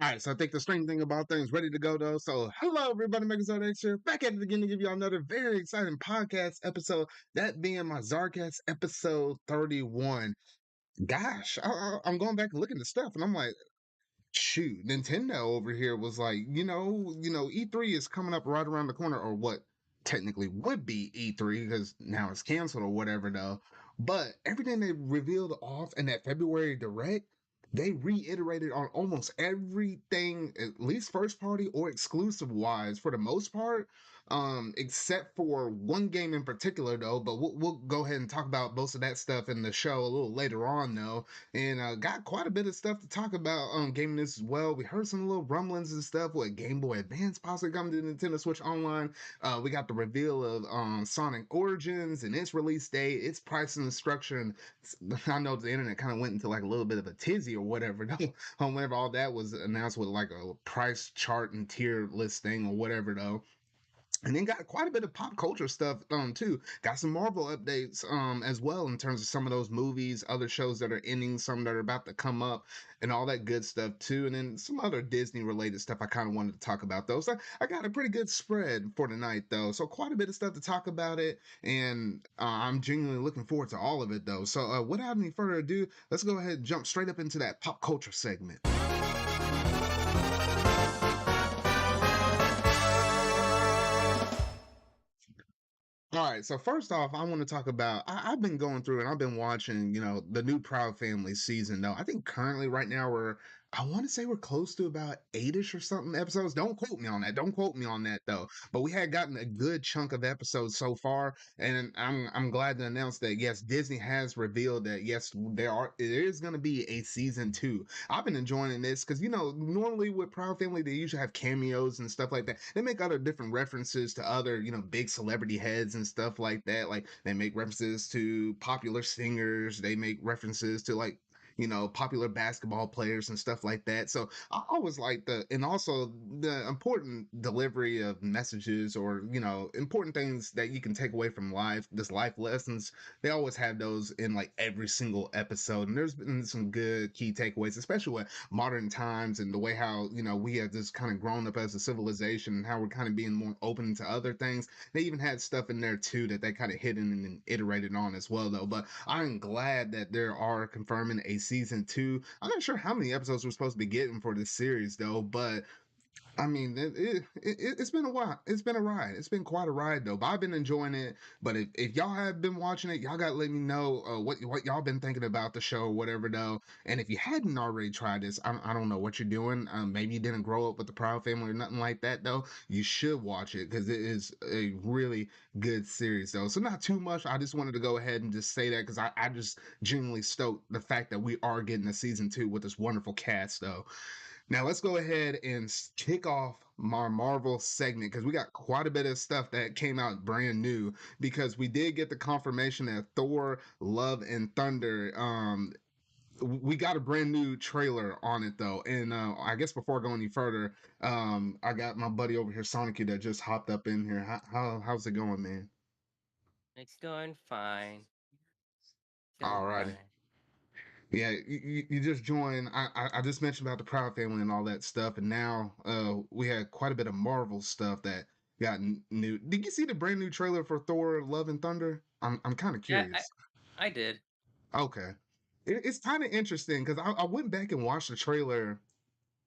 All right, so I think the strange thing about things ready to go though. So hello everybody, Mega ZardX here, back at it again to give you another very exciting podcast episode. That being my ZardCast episode 31. Gosh, I'm going back and looking at stuff, and I'm like, shoot, Nintendo over here was like, E3 is coming up right around the corner, or what technically would be E3 because now it's canceled or whatever though. But everything they revealed off in that February direct, they reiterated on almost everything, at least first party or exclusive wise, for the most part. Except for one game in particular though, but we'll go ahead and talk about most of that stuff in the show a little later on though, and got quite a bit of stuff to talk about gaming this as well. We heard some little rumblings and stuff with Game Boy Advance possibly coming to Nintendo Switch Online. We got the reveal of Sonic Origins and its release date, its pricing and structure, and I know the internet kind of went into like a little bit of a tizzy or whatever though, whenever all that was announced with like a price chart and tier list thing or whatever though. And then got quite a bit of pop culture stuff too. Got some Marvel updates as well in terms of some of those movies, other shows that are ending, some that are about to come up, and all that good stuff too. And then some other Disney related stuff I kind of wanted to talk about those. So I got a pretty good spread for tonight though. So quite a bit of stuff to talk about it, and I'm genuinely looking forward to all of it though. So without any further ado, let's go ahead and jump straight up into that pop culture segment. All right, so first off, I want to talk about I've been going through and I've been watching, the new Proud Family season though. I think currently right now I want to say we're close to about 8ish or something episodes. Don't quote me on that. Don't quote me on that though. But we had gotten a good chunk of episodes so far, and I'm glad to announce that yes, Disney has revealed that yes, there is going to be a season 2. I've been enjoying this because normally with Proud Family they usually have cameos and stuff like that. They make other different references to other big celebrity heads and stuff like that. Like they make references to popular singers. They make references to like popular basketball players and stuff like that. So I always like and also the important delivery of messages or, important things that you can take away from life, just life lessons. They always have those in like every single episode. And there's been some good key takeaways, especially with modern times and the way how, we have just kind of grown up as a civilization and how we're kind of being more open to other things. They even had stuff in there too that they kind of hidden and iterated on as well though. But I'm glad that there are confirming a season 2. I'm not sure how many episodes we're supposed to be getting for this series though, but I mean, it's been a while. It's been a ride. It's been quite a ride though. But I've been enjoying it. But if y'all have been watching it, y'all gotta let me know what y'all been thinking about the show or whatever though. And if you hadn't already tried this, I don't know what you're doing. Maybe you didn't grow up with the Proud Family or nothing like that though. You should watch it because it is a really good series though. So not too much. I just wanted to go ahead and just say that because I just genuinely stoked the fact that we are getting a season 2 with this wonderful cast though. Now let's go ahead and kick off my Marvel segment because we got quite a bit of stuff that came out brand new because we did get the confirmation that Thor Love and Thunder we got a brand new trailer on it though. And I guess before going any further, I got my buddy over here Sanikyu that just hopped up in here. How's it going, man? It's going fine. All Going righty. fine. Yeah, you just joined. I just mentioned about the Proud Family and all that stuff, and now we had quite a bit of Marvel stuff that got new. Did you see the brand new trailer for Thor: Love and Thunder? I'm kind of Yeah, curious. I did. Okay, it's kind of interesting because I went back and watched the trailer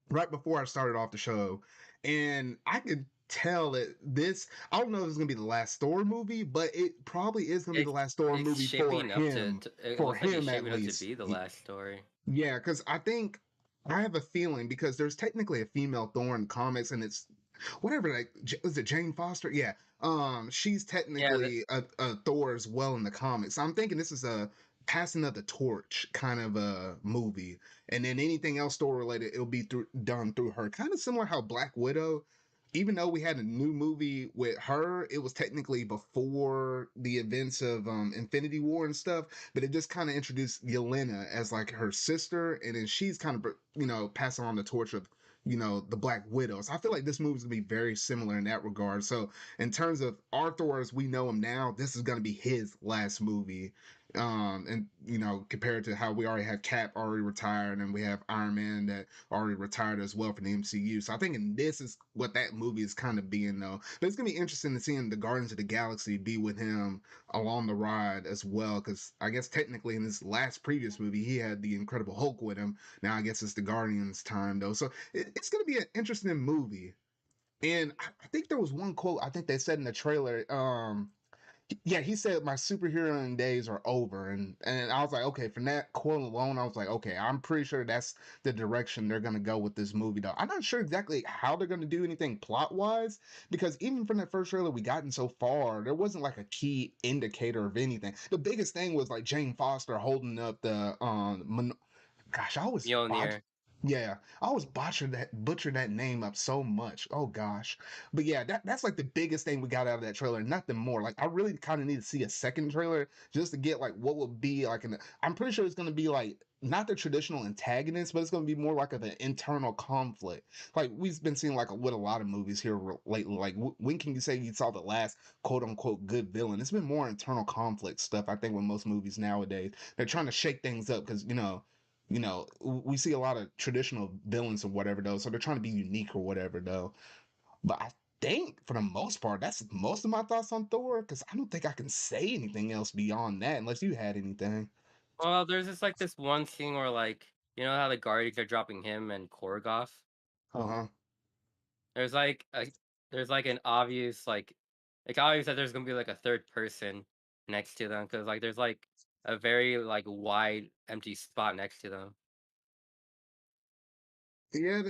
right before I started off the show, and I could tell that this. I don't know if it's gonna be the last Thor movie, but it probably is gonna be the It last Thor it's movie for shaping up him. it For looks like it's him, at shaping up to least. be the last story. Yeah, because I think I have a feeling because there's technically a female Thor in comics, and it's whatever. Like, was it Jane Foster? Yeah. She's Yeah, the, technically a Thor as well in the comics. So I'm thinking this is a passing of the torch kind of a movie, and then anything else Thor related, it'll be done through her. Kind of similar how Black Widow, even though we had a new movie with her, it was technically before the events of Infinity War and stuff, but it just kind of introduced Yelena as like her sister, and then she's kind of passing on the torch of the Black Widow. So I feel like this movie's gonna be very similar in that regard. So in terms of Arthur as we know him now, this is gonna be his last movie. And compared to how we already have Cap already retired, and we have Iron Man that already retired as well for the MCU. So I think in this is what that movie is kind of being though. But it's gonna be interesting to seeing the Guardians of the Galaxy be with him along the ride as well, because I guess technically in this last previous movie he had the Incredible Hulk with him. Now I guess it's the Guardians time though, so it's gonna be an interesting movie. And I think there was one quote I think they said in the trailer. Yeah, he said my superhero days are over, and I was like, okay, from that quote alone, I was like, okay, I'm pretty sure that's the direction they're gonna go with this movie. Though I'm not sure exactly how they're gonna do anything plot wise, because even from that first trailer we gotten so far, there wasn't like a key indicator of anything. The biggest thing was like Jane Foster holding up the gosh, I always botch. Mjolnir. Yeah, I always butcher that name up so much. Oh gosh, but yeah, that's like the biggest thing we got out of that trailer. Nothing more. Like I really kind of need to see a second trailer just to get like what would be like an. I'm pretty sure it's gonna be like not the traditional antagonist, but it's gonna be more like of an internal conflict. Like we've been seeing like with a lot of movies here lately. Like when can you say you saw the last quote unquote good villain? It's been more internal conflict stuff. I think with most movies nowadays, they're trying to shake things up because we see a lot of traditional villains or whatever though, so they're trying to be unique or whatever though. But I think for the most part, that's most of my thoughts on Thor, because I don't think I can say anything else beyond that unless you had anything. Well, there's just like this one scene where like you know how the Guardians are dropping him and Korg off. Uh-huh. There's like a there's like an obvious like obvious that there's gonna be like a third person next to them because like there's like a very like wide empty spot next to them. Yeah,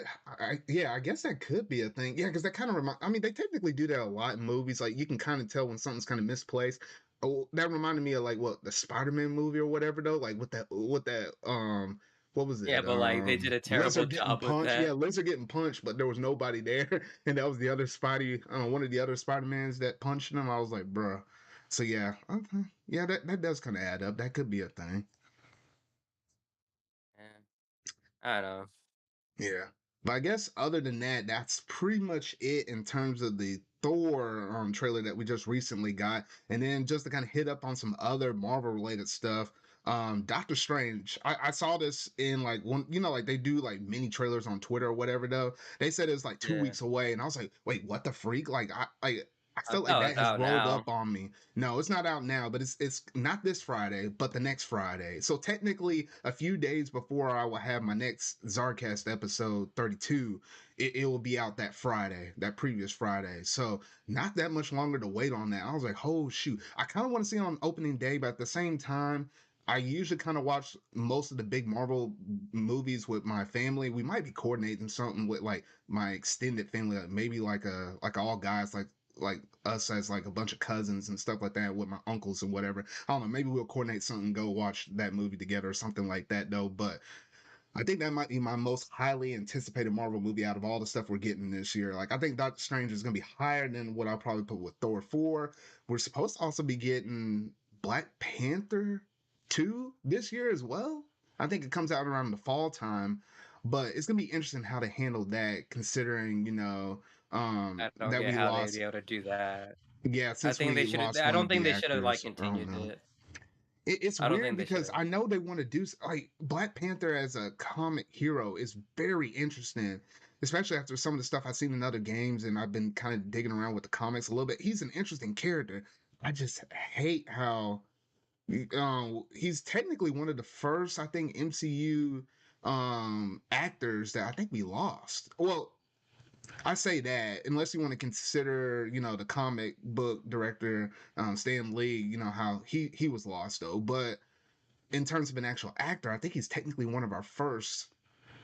yeah, I guess that could be a thing. Yeah, because that kind of remind. I mean, they technically do that a lot in movies. Like you can kind of tell when something's kind of misplaced. Oh, that reminded me of like what the Spider-Man movie or whatever though. Like with that what was Yeah, it? but like they did a terrible Lizard getting job with punched. Yeah, that. Lizard getting punched, but there was nobody there, and that was the other Spidey, one of the other Spider-Mans that punched him. I was like, bruh. So yeah, okay, yeah, that does kind of add up. That could be a thing. Yeah, I don't know. Yeah. But I guess other than that, that's pretty much it in terms of the Thor trailer that we just recently got. And then just to kind of hit up on some other Marvel related stuff. Doctor Strange. I saw this in like one, like they do like mini trailers on Twitter or whatever though. They said it's like two Yeah, weeks away, and I was like, wait, what the freak? I I felt like thought that it's has out rolled now. up on me. No, it's not out now, but it's not this Friday, but the next Friday. So technically, a few days before I will have my next ZardCast episode 32, it will be out that Friday, that previous Friday. So not that much longer to wait on that. I was like, oh shoot, I kind of want to see it on opening day, but at the same time, I usually kind of watch most of the big Marvel movies with my family. We might be coordinating something with like my extended family, like maybe like all guys, like us as like a bunch of cousins and stuff like that with my uncles and whatever. I don't know. Maybe we'll coordinate something, go watch that movie together or something like that though. But I think that might be my most highly anticipated Marvel movie out of all the stuff we're getting this year. Like I think Doctor Strange is gonna be higher than what I'll probably put with Thor 4. We're supposed to also be getting Black Panther 2 this year as well. I think it comes out around the fall time. But it's gonna be interesting how to handle that, considering I don't that get we how they'd be lost. able to do that. Yeah, I since think they we should have. lost I one don't of think the they should have like actors, I don't continued know. it. It's I don't weird think they should because have. I know they want to do like Black Panther as a comic hero is very interesting, especially after some of the stuff I've seen in other games, and I've been kind of digging around with the comics a little bit. He's an interesting character. I just hate how he's technically one of the first, I think, MCU actors that I think we lost. Well, I say that unless you want to consider, the comic book director, Stan Lee, how he was lost though. But in terms of an actual actor, I think he's technically one of our first.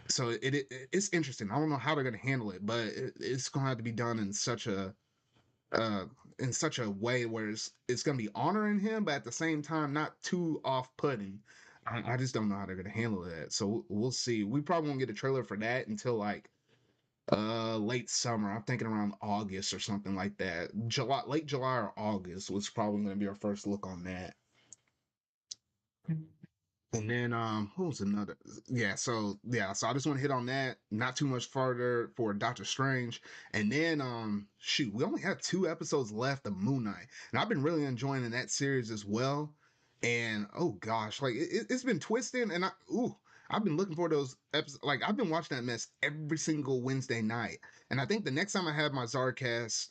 So it's interesting. I don't know how they're going to handle it, but it's going to have to be done uh, in such a way where it's going to be honoring him, but at the same time not too off putting. I just don't know how they're going to handle that. So we'll see. We probably won't get a trailer for that until like late summer. I'm thinking around August or something like that. Late July or August was probably going to be our first look on that. And then what was another? So I just want to hit on that. Not too much further for Doctor Strange. And then shoot, we only have 2 episodes left of Moon Knight. And I've been really enjoying that series as well. And oh gosh, like it's been twisted, and I've been looking for those episodes. Like I've been watching that mess every single Wednesday night, and I think the next time I have my Zardcast,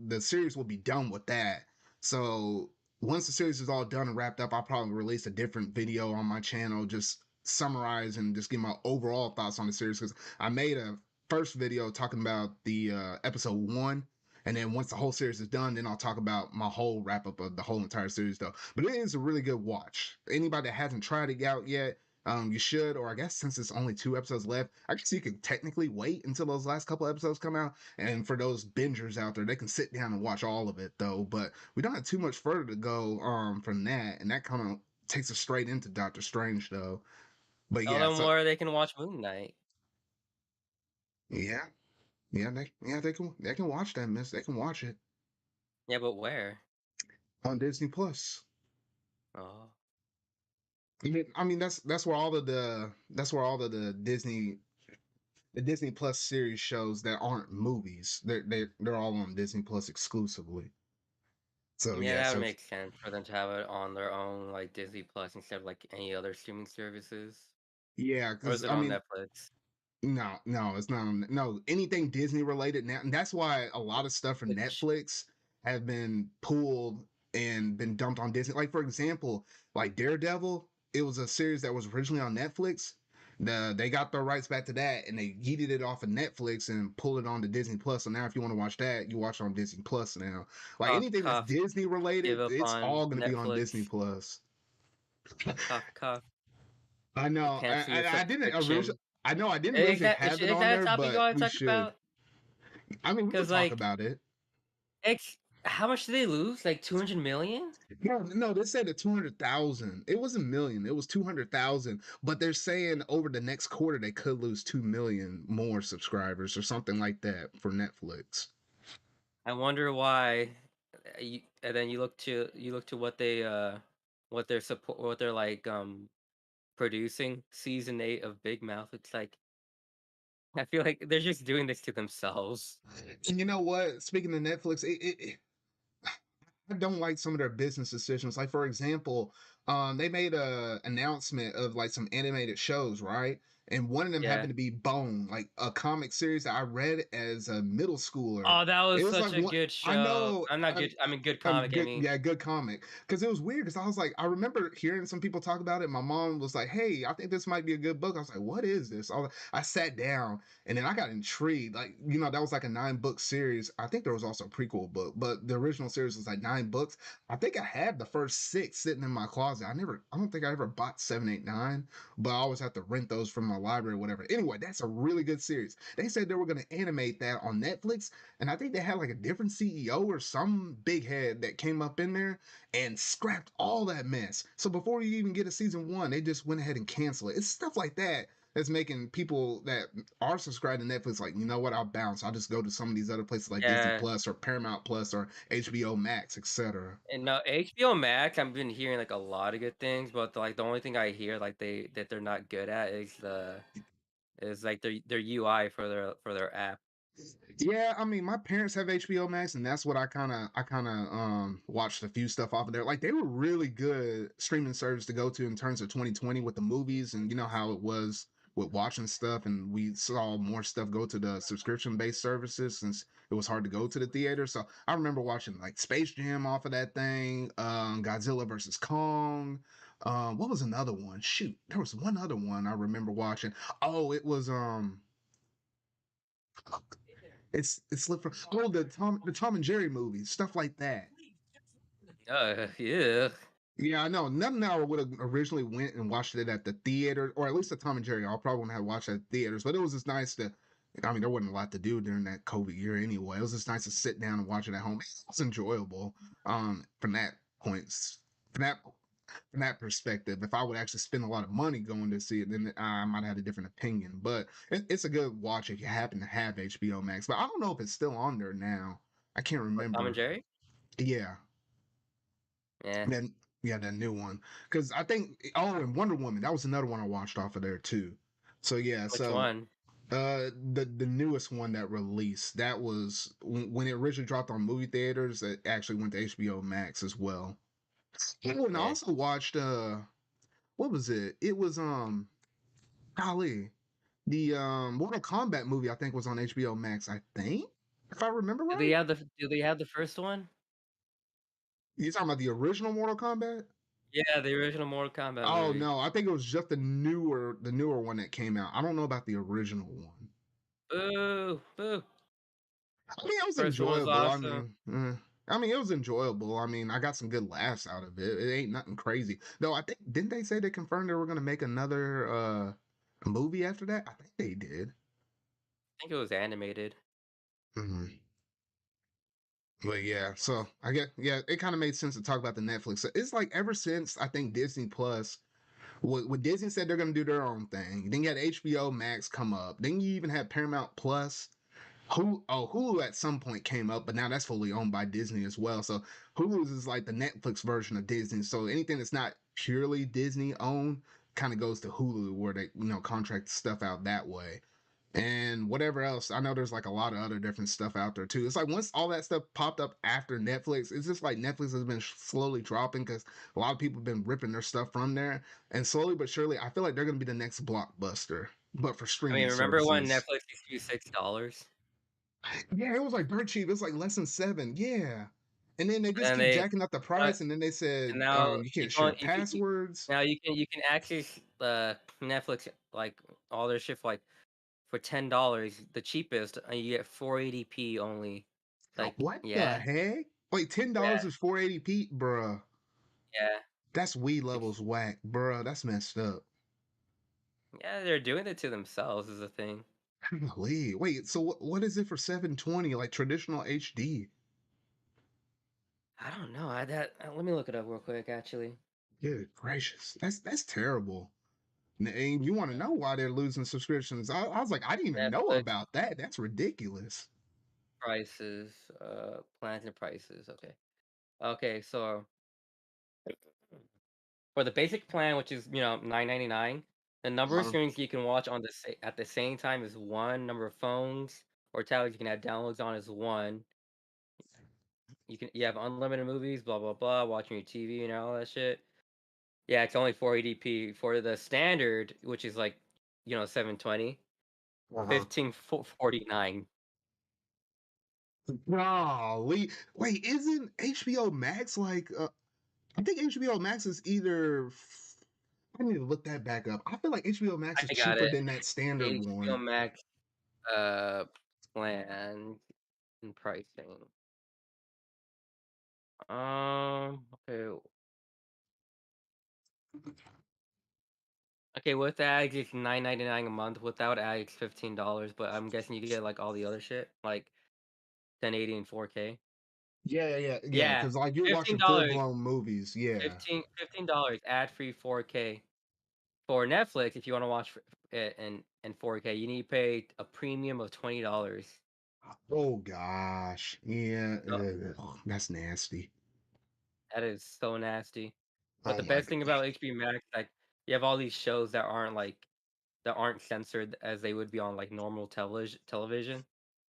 the series will be done with that. So once the series is all done and wrapped up, I'll probably release a different video on my channel, just summarize and just give my overall thoughts on the series, because I made a first video talking about the episode one, and then once the whole series is done, then I'll talk about my whole wrap up of the whole entire series, though. But it is a really good watch. Anybody that hasn't tried it out yet, you should. Or I guess since it's only 2 episodes left, I guess you could technically wait until those last couple episodes come out. And for those bingers out there, they can sit down and watch all of it, though. But we don't have too much further to go from that, and that kind of takes us straight into Doctor Strange, though. But Tell yeah, them so where they can watch Moon Knight. yeah, they can watch that, miss. They can watch it Yeah, but where? on Disney Plus. Oh. I mean that's where all of the Disney Plus series shows that aren't movies. They're all on Disney Plus exclusively. So Yeah, yeah, that would so make sense for them to have it on their own, like, Disney Plus instead of, like, any other streaming services. yeah, Or is because it I on mean, Netflix? no, it's not. No, anything Disney related now, and that's why a lot of stuff from Which Netflix have been pulled and been dumped on Disney. Like for example, like Daredevil, it was a series that was originally on Netflix. They got the rights back to that, and they yeeted it off of Netflix and pulled it on to Disney Plus. So now, if you want to watch that, you watch it on Disney Plus now. Like cough, anything that's cough, Disney give related, up it's on all going to be on Disney Netflix. Plus. Cough, cough. I know. Cancel your I didn't originally. subscription. I know I didn't originally have it Is on that a there, topic you but wanna we talk should. about? I mean, we could Because talk like, about it. how much did they lose? Like 200,000,000? No, they said 200,000. It wasn't million. It was 200,000. But they're saying over the next quarter they could lose 2 million more subscribers or something like that for Netflix. I wonder why. And then you look to what they're like producing season 8 of Big Mouth. It's like I feel like they're just doing this to themselves. And you know what? Speaking of Netflix, I don't like some of their business decisions. Like for example, they made a announcement of like some animated shows, right? And one of them Yeah. happened to be Bone, like a comic series that I read as a middle schooler. Oh, that It was was like such a one. good I show. know. I'm not good. I mean, good comic. I Good, mean, yeah, good comic. Because it was weird. Because I was like, I remember hearing some people talk about it. My mom was like, "Hey, I think this might be a good book." I was like, "What is this?" I sat down and then I got intrigued. Like, that was like a 9 book series. I think there was also a prequel book, but the original series was like 9 books. I think I had the first 6 sitting in my closet. I don't think I ever bought 7, 8, 9, but I always have to rent those from my library or whatever. Anyway, that's a really good series. They said they were going to animate that on Netflix, and I think they had like a different CEO or some big head that came up in there and scrapped all that mess. So before you even get a season one, they just went ahead and canceled it. It's stuff like that that's making people that are subscribed to Netflix like, you know what, I'll bounce. I'll just go to some of these other places like Disney yeah. Plus or Paramount Plus or HBO Max, etc. And no, HBO Max, I've been hearing like a lot of good things, but like the only thing I hear like they're not good at is like their UI for their app. Yeah, I mean, my parents have HBO Max, and that's what I kind of watched a few stuff off of there. Like they were really good streaming service to go to in terms of 2020 with the movies, and you know how it was with watching stuff, and we saw more stuff go to the subscription based services since it was hard to go to the theater. So I remember watching like Space Jam off of that thing, Godzilla versus Kong. What was another one? Shoot, there was one other one I remember watching. Oh, it was it's slipped from the Tom and Jerry movies, stuff like that. Yeah. Yeah, I know. Nothing I would have originally went and watched it at the theater, or at least the Tom and Jerry. I probably wouldn't have watched it at theaters, but it was just nice to. I mean, there wasn't a lot to do during that COVID year anyway. It was just nice to sit down and watch it at home. It was enjoyable. From that points, from that from that perspective, if I would actually spend a lot of money going to see it, then I might have had a different opinion. But it's a good watch if you happen to have HBO Max. But I don't know if it's still on there now. I can't What, Tom and remember. Jerry? Yeah, Yeah. then yeah, that new one. Because I think and Wonder Woman, that was another one I watched off of there too. So yeah, Which so one? the newest one that released, that was when it originally dropped on movie theaters. It actually went to HBO Max as well. Oh, and I Yeah, also watched what was it? It was golly. The Mortal Kombat movie I think was on HBO Max, I think. If I remember right. do they have the first one? You talking about the original Mortal Kombat? Yeah, the original Mortal Kombat Oh movie. no, I think it was just the newer one that came out. I don't know about the original one. Boo, boo. I mean, it was First one was enjoyable. awesome. I mean, it was enjoyable. I mean, I got some good laughs out of it. It ain't nothing crazy. Though I think didn't they say they confirmed they were gonna make another movie after that? I think they did. I think it was animated. Hmm. But yeah, so I get yeah, it kind of made sense to talk about the Netflix. So it's like ever since I think Disney Plus, what Disney said they're gonna do their own thing. Then you had HBO Max come up. Then you even had Paramount Plus. Hulu at some point came up, but now that's fully owned by Disney as well. So Hulu is like the Netflix version of Disney. So anything that's not purely Disney owned kind of goes to Hulu, where they contract stuff out that way. And whatever else, I know there's like a lot of other different stuff out there too. It's like once all that stuff popped up after Netflix, it's just like Netflix has been slowly dropping because a lot of people have been ripping their stuff from there. And slowly but surely, I feel like they're going to be the next blockbuster, but for I mean, streaming remember when services. Netflix used to be $6? Yeah, it was like dirt cheap. It was like less than seven. Yeah. And then they just And keep they jacking up the uh, price, and then they and said now you you can't can share you passwords. now you can access Netflix, like, all their shit for $10, the cheapest, and you get 480p only. Like, What the yeah, heck? Wait, $10 yeah, is 480p, bruh. yeah. That's Wii It's levels whack, bruh. That's messed up. yeah, they're doing it to themselves is the thing. Golly. Wait, so what is it for 720, like traditional HD? I don't know. Let me look it up real quick, actually. Good gracious, that's terrible. And you want to know why they're losing subscriptions? I was like, I didn't even know Netflix about that. That's ridiculous. prices, plans and prices. Okay. Okay, so for the basic plan, which is, 9.99, the number of Uh, streams you can watch at the same time is one. Number of phones or tablets you can have downloads on is one. You have unlimited movies, blah blah blah, watching your TV and all that shit. Yeah, it's only 480p for the standard, which is like, 720, uh-huh. 1549. Golly. Wait, isn't HBO Max like I think HBO Max is I need to look that back up. I feel like HBO Max is I got cheaper it. than that standard HBO one. Max plan and pricing. Okay. Okay, with ads it's 9.99 a month. Without ads it's $15, but I'm guessing you get like all the other shit, like 1080 and 4K. Yeah. Yeah, Because like you're watching full $15, blown movies. Yeah. $15 ad-free 4K. For Netflix, if you want to watch it in 4K, you need to pay a premium of $20. Oh gosh. Yeah. So That's nasty. that is so nasty. But Oh the my best god. thing about HBO Max, like, you have all these shows that aren't censored as they would be on like normal television.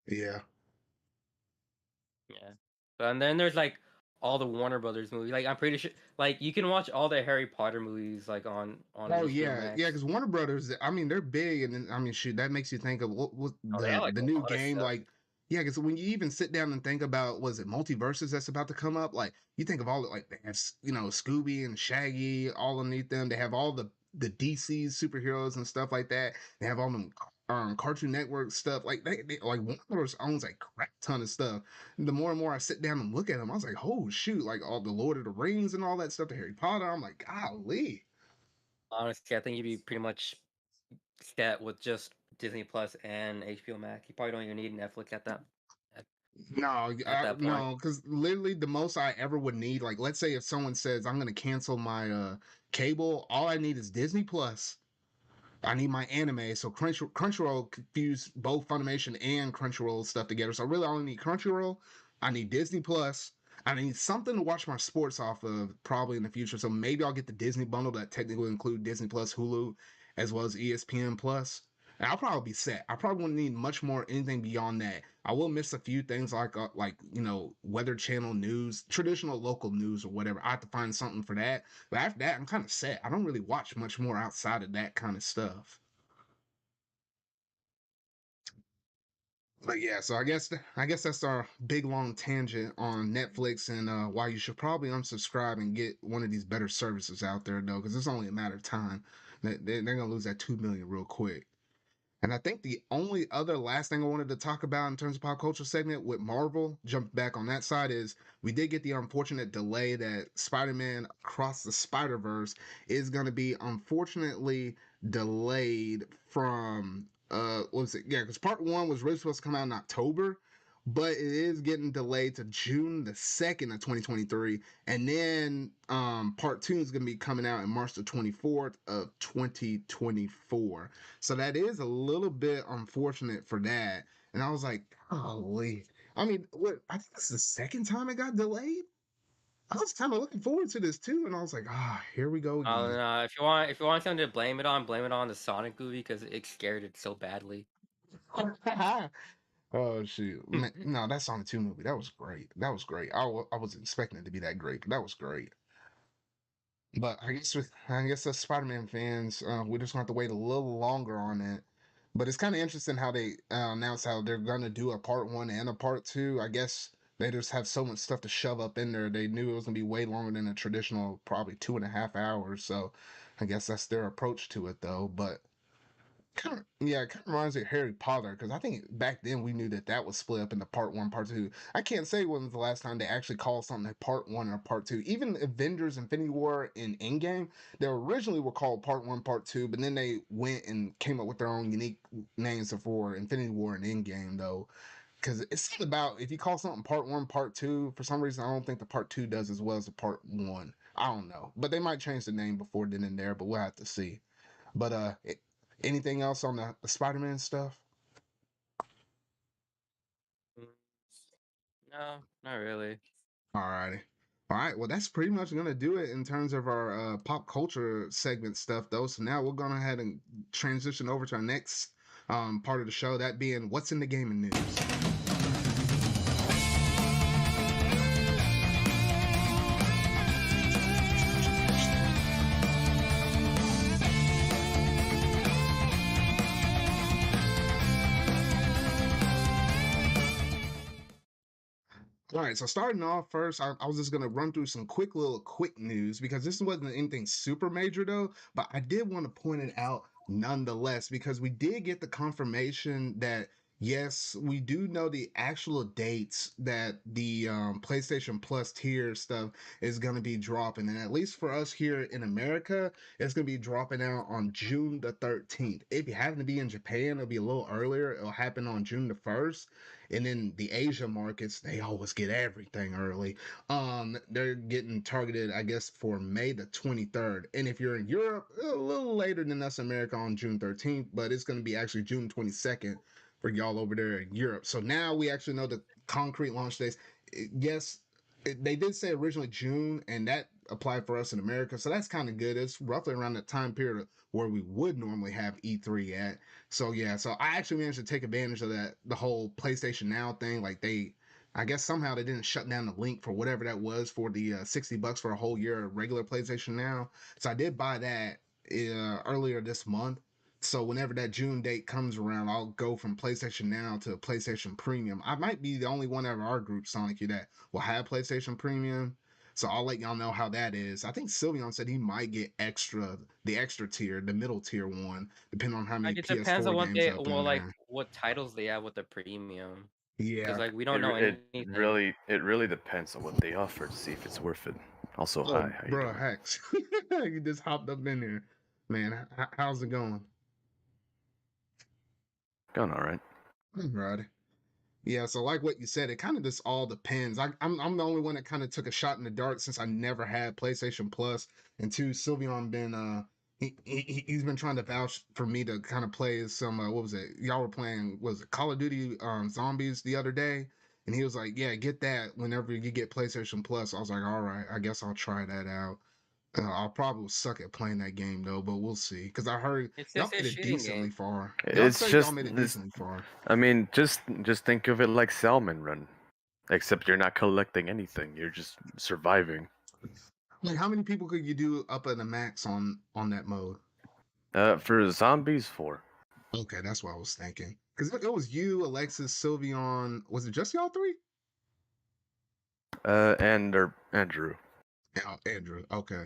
Yeah. Yeah. But and then there's like all the Warner Brothers movies. Like I'm pretty sure like you can watch all the Harry Potter movies like on Oh HBO yeah. Max. Because Warner Brothers, I mean, they're big, and then I mean, shoot, that makes you think of what Oh, they the have like the a new lot of game, stuff. like. Yeah, because when you even sit down and think about, was it multiverses that's about to come up? Like you think of all the like they have Scooby and Shaggy all underneath them. They have all the DC superheroes and stuff like that. They have all them Cartoon Network stuff. Like they like Warner Brothers owns a crap ton of stuff. And the more and more I sit down and look at them, I was like, oh shoot, like all the Lord of the Rings and all that stuff, the Harry Potter. I'm like, golly. Honestly, I think you'd be pretty much set with just Disney Plus and HBO Max. You probably don't even need Netflix at, No, at that point. no, because literally the most I ever would need, like, let's say if someone says I'm gonna cancel my cable, all I need is Disney Plus. I need my anime, so Crunchyroll could fuse both Funimation and Crunchyroll stuff together. So really, I only need Crunchyroll. I need Disney Plus. I need something to watch my sports off of probably in the future. So maybe I'll get the Disney bundle that technically include Disney Plus, Hulu, as well as ESPN Plus. I'll probably be set. I probably wouldn't need much more anything beyond that. I will miss a few things like Weather Channel news, traditional local news or whatever. I have to find something for that. But after that, I'm kind of set. I don't really watch much more outside of that kind of stuff. But yeah, so I guess that's our big long tangent on Netflix and why you should probably unsubscribe and get one of these better services out there though, because it's only a matter of time. They're gonna lose that 2 million real quick. And I think the only other last thing I wanted to talk about in terms of pop culture segment with Marvel, jump back on that side, is we did get the unfortunate delay that Spider-Man Across the Spider-Verse is going to be unfortunately delayed from what was it? Yeah, because part one was really supposed to come out in October, but it is getting delayed to June the 2nd of 2023. And then part two is going to be coming out in March the 24th of 2024. So that is a little bit unfortunate for that. And I was like, golly. I mean, what? I think this is the second time it got delayed. I was kind of looking forward to this too, and I was like, here we go I don't again. know. If you want something to blame it on the Sonic movie because it scared it so badly. Oh shoot, man, no, that Sonic 2 movie, that was great. That was great. I was expecting it to be that great, but that was great. But I guess as Spider-Man fans, we're just gonna have to wait a little longer on it. But it's kind of interesting how they announced how they're gonna do a part one and a part two. I guess they just have so much stuff to shove up in there. They knew it was gonna be way longer than a traditional, probably 2.5 hours. So I guess that's their approach to it, though. But yeah, it kind of reminds me of Harry Potter because I think back then we knew that that was split up into part one, part two. I can't say when was the last time they actually called something a part one or part two. Even Avengers Infinity War and Endgame, they originally were called part one, part two, but then they went and came up with their own unique names for Infinity War and Endgame, though. Because it's something about if you call something part one, part two, for some reason, I don't think the part two does as well as the part one. I don't know. But they might change the name before then and there, but we'll have to see. But anything else on the Spider-Man stuff? Mm, no, not really. Alrighty. All right. Well, that's pretty much gonna do it in terms of our pop culture segment stuff, though. So now we're gonna head and transition over to our next part of the show, that being what's in the gaming news. All right, so starting off first, I was just gonna run through some quick news because this wasn't anything super major though, but I did want to point it out nonetheless because we did get the confirmation that yes, we do know the actual dates that the PlayStation Plus tier stuff is gonna be dropping, and at least for us here in America, it's gonna be dropping out on June the 13th. If you happen to be in Japan, it'll be a little earlier. It'll happen on June the 1st, and then the Asia markets, they always get everything early. They're getting targeted, I guess, for May the 23rd. And if you're in Europe, a little later than us, America, on June 13th, but it's going to be actually June 22nd for y'all over there in Europe. So now we actually know the concrete launch dates. Yes, they did say originally June, and that applied for us in America. So that's kind of good. It's roughly around the time period where we would normally have E3 at. So yeah, so I actually managed to take advantage of that, the whole PlayStation Now thing. Like I guess somehow they didn't shut down the link for whatever that was for the $60 for a whole year of regular PlayStation Now. So I did buy that earlier this month. So whenever that June date comes around, I'll go from PlayStation Now to PlayStation Premium. I might be the only one out of our group, Sanikyu, that will have PlayStation Premium. So I'll let y'all know how that is. I think Sylveon said he might get the extra tier, the middle tier one, depending on how many Like it depends on PS4 what games they up in well like there. what titles they have with the premium. Because Yeah. like we It don't know re- anything. it really depends on what they offer to see if it's worth it. Also, Oh, hi, how you bro, doing? Haxx. You just hopped up in there. Man, how's it going? Going all right. Right. Yeah, so like what you said, it kind of just all depends. I'm the only one that kind of took a shot in the dark since I never had PlayStation Plus, and two, Sylveon been he's been trying to vouch for me to kind of play some what was it? Y'all were playing, was it Call of Duty Zombies the other day? And he was like, "Yeah, get that whenever you get PlayStation Plus." I was like, "All right, I guess I'll try that out." I'll probably suck at playing that game though, but we'll see. Because I heard It's y'all just a made it shooting decently game. far. Y'all It's say y'all just made it this. decently far. I mean, just think of it like Salmon Run, except you're not collecting anything. You're just surviving. Like, how many people could you do up at the max on that mode? For zombies, 4. Okay, that's what I was thinking. Because it was you, Alexis, Sylveon. Was it just y'all three? And Andrew. Oh, Andrew. Okay.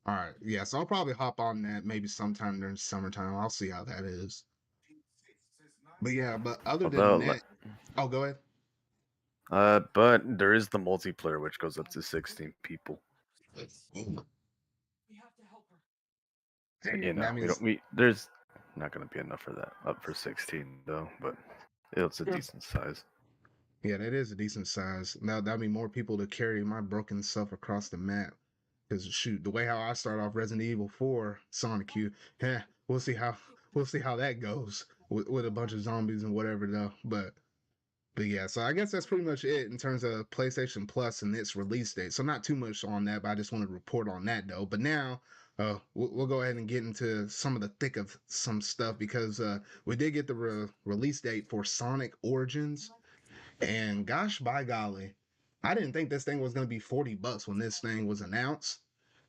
All right. Yeah. So I'll probably hop on that maybe sometime during summertime. I'll see how that is. But yeah. But other than Although, that, oh, go ahead. but there is the multiplayer which goes up to 16 people. You know, That means there's not gonna be enough for that. Up for 16 though, but it's a yeah. decent size. Yeah, that is a decent size. Now that'd be more people to carry my broken stuff across the map. Because shoot, the way how I start off Resident Evil 4 Sanikyu, yeah, we'll see how that goes with a bunch of zombies and whatever though. But yeah, so I guess that's pretty much it in terms of PlayStation Plus and its release date. So not too much on that, but I just want to report on that though. But now we'll go ahead and get into some of the thick of some stuff because we did get the release date for Sonic Origins, and gosh by golly, I didn't think this thing was going to be $40 when this thing was announced,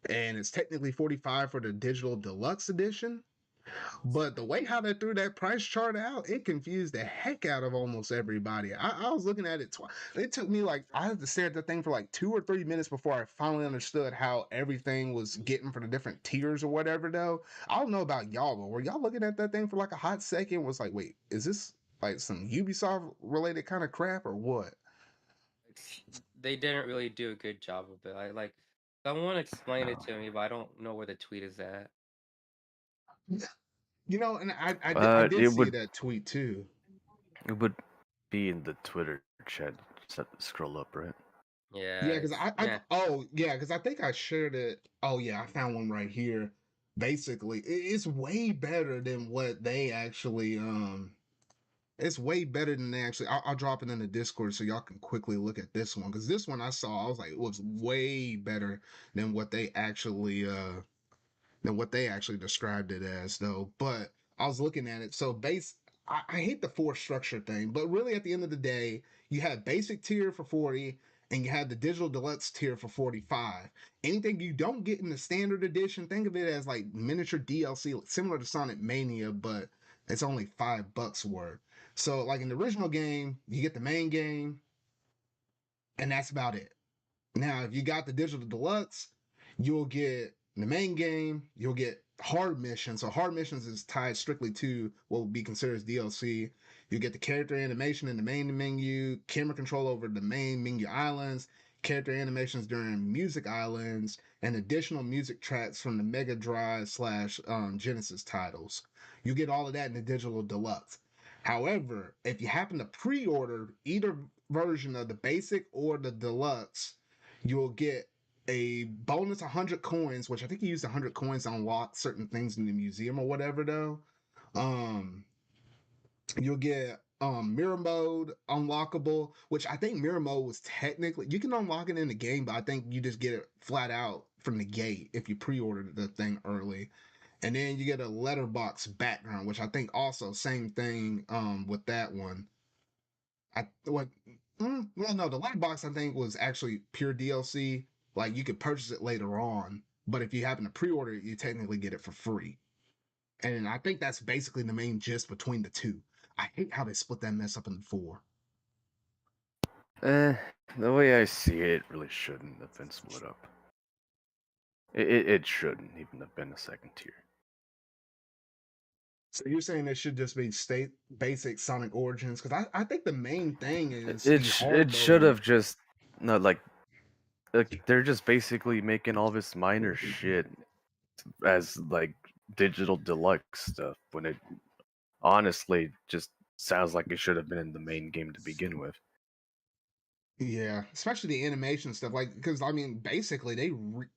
and it's technically 45 for the digital deluxe edition. But the way how they threw that price chart out, it confused the heck out of almost everybody. I was looking at it twice. It took me like, I had to stare at the thing for like 2 or 3 minutes before I finally understood how everything was getting for the different tiers or whatever, though. I don't know about y'all, but were y'all looking at that thing for like a hot second? Was like, wait, is this like some Ubisoft related kind of crap or what? They didn't really do a good job of it. I like someone explained it to me, but I don't know where the tweet is at. You know, and I did see that tweet too. It would be in the Twitter chat. Just have to scroll up, right? Yeah, Yeah, because yeah. oh yeah, because I think I shared it. Oh yeah, I found one right here. Basically, it's way better than what they actually it's way better than they actually. I'll drop it in the Discord so y'all can quickly look at this one because this one I saw, I was like, it was way better than what they actually described it as though. But I was looking at it. So I hate the force structure thing, but really at the end of the day, you have basic tier for 40 and you have the digital deluxe tier for 45. Anything you don't get in the standard edition, think of it as like miniature DLC, similar to Sonic Mania, but it's only $5 worth. So like in the original game, you get the main game, and that's about it. Now, if you got the digital deluxe, you'll get the main game, you'll get hard missions. So hard missions is tied strictly to what would be considered as DLC. You get the character animation in the main menu, camera control over the main menu islands, character animations during music islands, and additional music tracks from the Mega Drive slash Genesis titles. You get all of that in the digital deluxe. However, if you happen to pre-order either version of the basic or the deluxe, you'll get a bonus 100 coins, which I think you use 100 coins to unlock certain things in the museum or whatever though. um you'll get mirror mode unlockable, which I think mirror mode was technically, you can unlock it in the game, but I think you just get it flat out from the gate if you pre-ordered the thing early. And then you get a letterbox background, which I think also same thing with that one. I what? Well, no, the light box I think was actually pure DLC. Like you could purchase it later on, but if you happen to pre-order it, you technically get it for free. And I think that's basically the main gist between the two. I hate how they split that mess up into four. Eh, the way I see it, it really shouldn't have been split up. It shouldn't even have been a second tier. So you're saying it should just be state basic Sonic Origins? Because I think the main thing is It the it hard should mode. have just not like they're just basically making all this minor shit as like digital deluxe stuff when it honestly just sounds like it should have been in the main game to begin with. Yeah, especially the animation stuff, like because I mean, basically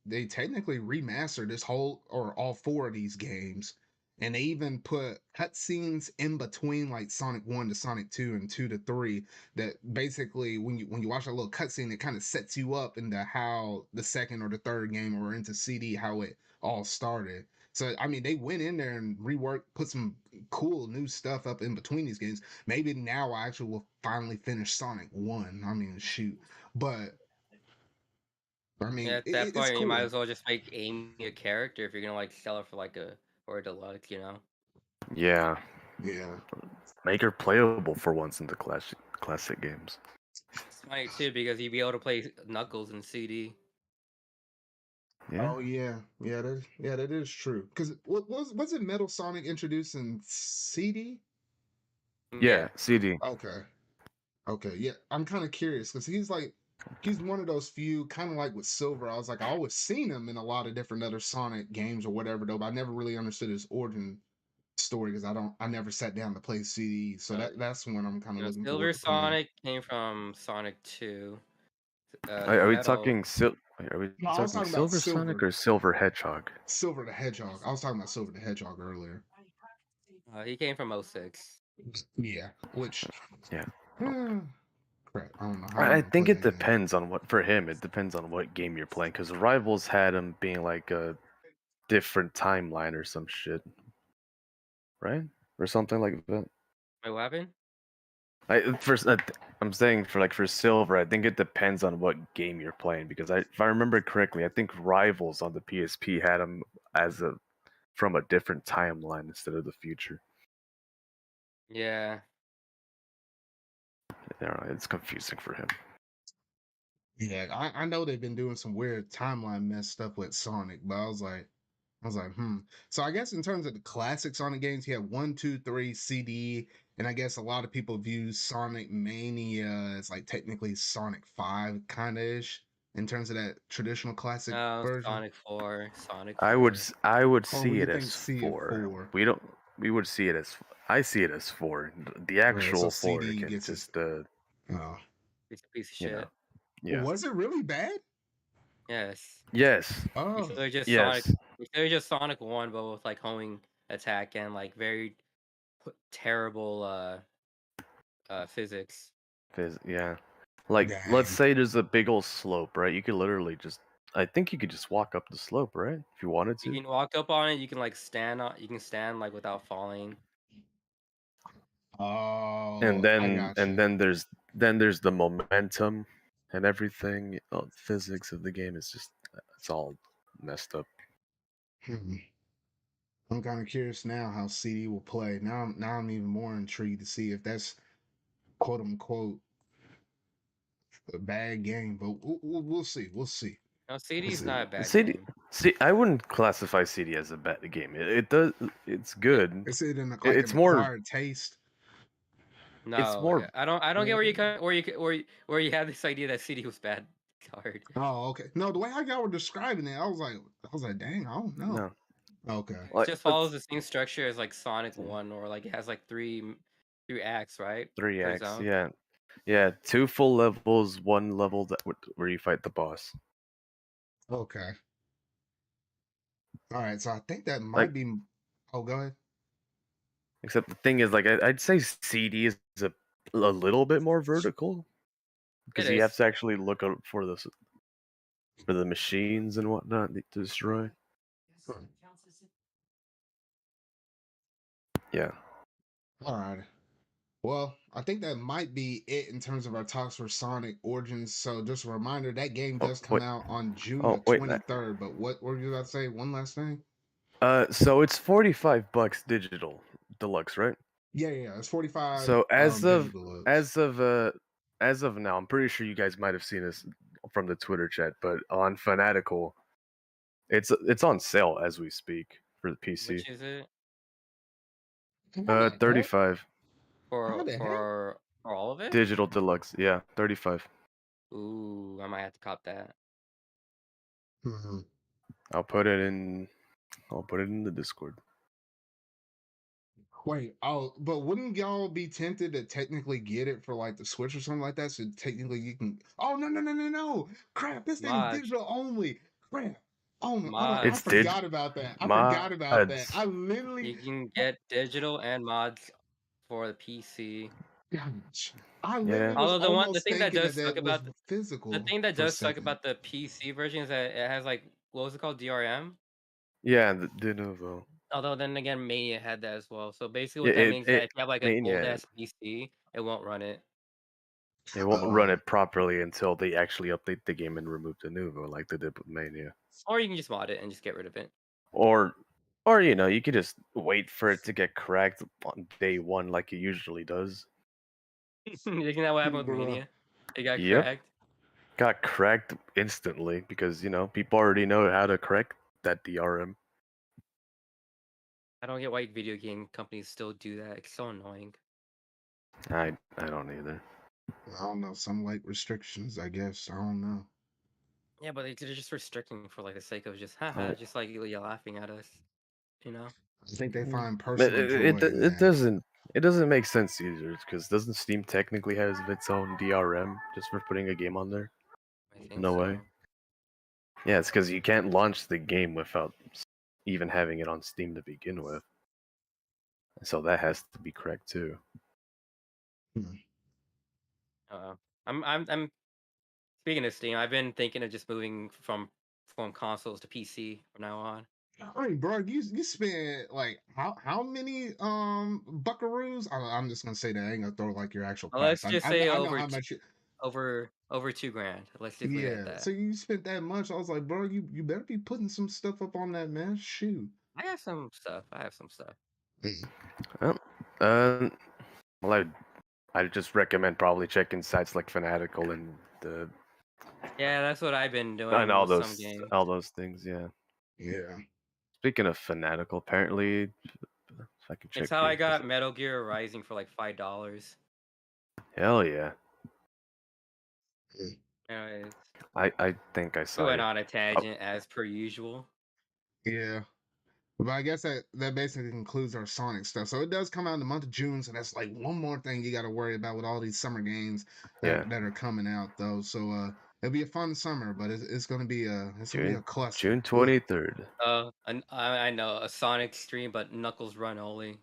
they technically remastered this whole or all four of these games, and they even put cutscenes in between like Sonic 1 to Sonic 2 and 2 to 3 that basically when you watch a little cutscene, it kind of sets you up into how the second or the third game or into CD how it all started. So I mean, they went in there and reworked, put some cool new stuff up in between these games. Maybe now I actually will finally finish Sonic 1. I mean, shoot, but I Yeah, mean, at that it's point, you might cool. as well just make Amy a character if you're gonna like sell it for like a deluxe, you know. Yeah, Yeah. make her playable for once in the classic games. It's funny too because you'd be able to play Knuckles in CD. Yeah, Oh yeah, that is true. Because what was it? Metal Sonic introduced in CD? yeah, Yeah, CD. Okay, okay, yeah. I'm kind of curious because he's one of those few kind of like with Silver. I was like, I always seen him in a lot of different other Sonic games or whatever though, but I never really understood his origin story because I never sat down to play CD. So uh, that's when I'm kind of looking forward Silver to playing. Sonic came from Sonic 2. The Are we metal. talking are we No, I was talking talking about Silver Sonic Silver, or Silver Hedgehog? Silver the Hedgehog. I was talking about Silver the Hedgehog earlier. He came from 06. Yeah, which Yeah. crap. I don't know how I'm I gonna think play it that game. depends on what for him. It depends on what game you're playing. Because Rivals had him being like a different timeline or some shit, right? Or something like that. Wait, what happened? I'm saying for Silver, I think it depends on what game you're playing. Because if I remember correctly, I think Rivals on the PSP had him as a from a different timeline instead of the future. Yeah. I don't know, it's confusing for him. Yeah, I know they've been doing some weird timeline mess stuff with Sonic, but I was like, hmm. So I guess in terms of the classic Sonic games, you have 1, 2, 3 CD, and I guess a lot of people view Sonic Mania as like technically Sonic 5 kind of ish in terms of that traditional classic No, version. Sonic 4. Sonic I would 4. I would Oh, see you it think as see it 4. 4? We would see it as I see it as 4. The So actual 4 CD can gets its. just Oh, It's a piece of you know shit. yeah. was it really bad? Yes. Yes. It's Oh, literally just Sonic. Yes. It's literally just Sonic 1, but with like homing attack and like very terrible physics. Yeah. Like let's dang. say there's a big old slope, right? You could literally just I think you could just walk up the slope, right? If you wanted You to. can walk up on it. You can like stand on. You can stand like without falling. And Oh, I then got you. there's the momentum and everything. Oh, physics of the game is just it's all messed up. Hmm. I'm kind of curious now how CD will play. Now I'm even more intrigued to see if that's quote unquote a bad game. But we'll see. We'll see. No, We'll CD's see. not a bad CD, game. see, I wouldn't classify CD as a bad game. It does, it's good. Is it in like It's an more, acquired taste? it's No, more. I don't get where you where you had this idea that CD was bad. Card. Oh, okay. No, the way how y'all were describing it, I was like, dang, I don't know. No, Okay. It like just follows the same structure as like Sonic 1, or like it has like three acts, right? three Per acts. zone. Yeah, yeah. 2 full levels, 1 level where you fight the boss. Okay. All right. So I think that might Like, be. Oh, go ahead. except the thing is, like, I'd say CD is a little bit more vertical It because you have is. to actually look out for the machines and whatnot to destroy. Sure. Yeah. All right. Well, I think that might be it in terms of our talks for Sonic Origins. So just a reminder, that game Oh does come wait. out on June the Oh wait. 23rd. But what were you about to say? One last thing? So it's $45 digital deluxe, right? Yeah. It's 45 So digital deluxe. as of now, I'm pretty sure you guys might have seen this from the Twitter chat, but on Fanatical, it's on sale as we speak for the PC. Which is it How the heck? 35 How the heck? for all of it? digital deluxe. Yeah, 35. Ooh, I might have to cop that. Mhm. I'll put it in. I'll put it in the Discord. Wait, oh, but wouldn't y'all be tempted to technically get it for like the Switch or something like that? So technically you can. Oh no! Crap! This thing's Mod. digital only. Crap! Oh, I It's Mods. dig forgot about that. I forgot about that. mods. I literally, You can get digital and mods for the PC. gosh, I Yeah. literally was Although the almost thing that thinking does that suck that was about the physical thing that for a does suck second. about the PC version is that it has like what was it called, DRM? Yeah, the Nouveau. Although then again, Mania had that as well. So basically, Yeah, what that means is that it if you have like I an mean, old yeah, ass PC, it won't run it. it won't run Oh, it properly until they actually update the game and remove the Nouveau, like they did with Mania. Or you can just mod it and just get rid of it. Or, you could just wait for it to get cracked on day one, like it usually does. Isn't that what happened with bruh. Mania? It got Yep, cracked. got cracked instantly because people already know how to correct that DRM. I don't get why video game companies still do that. It's so annoying. I don't either. I don't know. Some like restrictions, I guess. I don't know. Yeah, but they're just restricting for like the sake of just Uh, haha, just like you're laughing at us, you know? I think they find But personal it, joy it, in it that. doesn't make sense either because doesn't Steam technically has its own DRM just for putting a game on there? I think No way. so. Yeah, it's because you can't launch the game without even having it on Steam to begin with. So that has to be correct too. Hmm. I'm speaking of Steam, I've been thinking of just moving from consoles to PC from now on. I mean, bro, you spent like how many buckaroos? I'm just gonna say that. I ain't gonna throw like your actual price. Let's I just I, say I know how much. over 2 grand. Let's just leave it at Yeah, that. so you spent that much. I was like, bro, you better be putting some stuff up on that, man. Shoot. I have some stuff. I have some stuff. Well, uh, well, I just recommend probably checking sites like Fanatical and the Yeah, that's what I've been and doing with some games. all those things. Yeah. Yeah. Speaking of Fanatical, apparently, if I can It's check how I here. got Metal Gear Rising for like $5. Hell yeah. Mm. Anyways, I think I we saw went it. on a tangent as per usual. Yeah. But I guess that basically concludes our Sonic stuff. So it does come out in the month of June. So that's like one more thing you got to worry about with all these summer games Yeah. that are coming out, though. So it'll be a fun summer, but it's gonna be a cluster. June Ugh. 23rd. I know a Sonic stream, but Knuckles run only.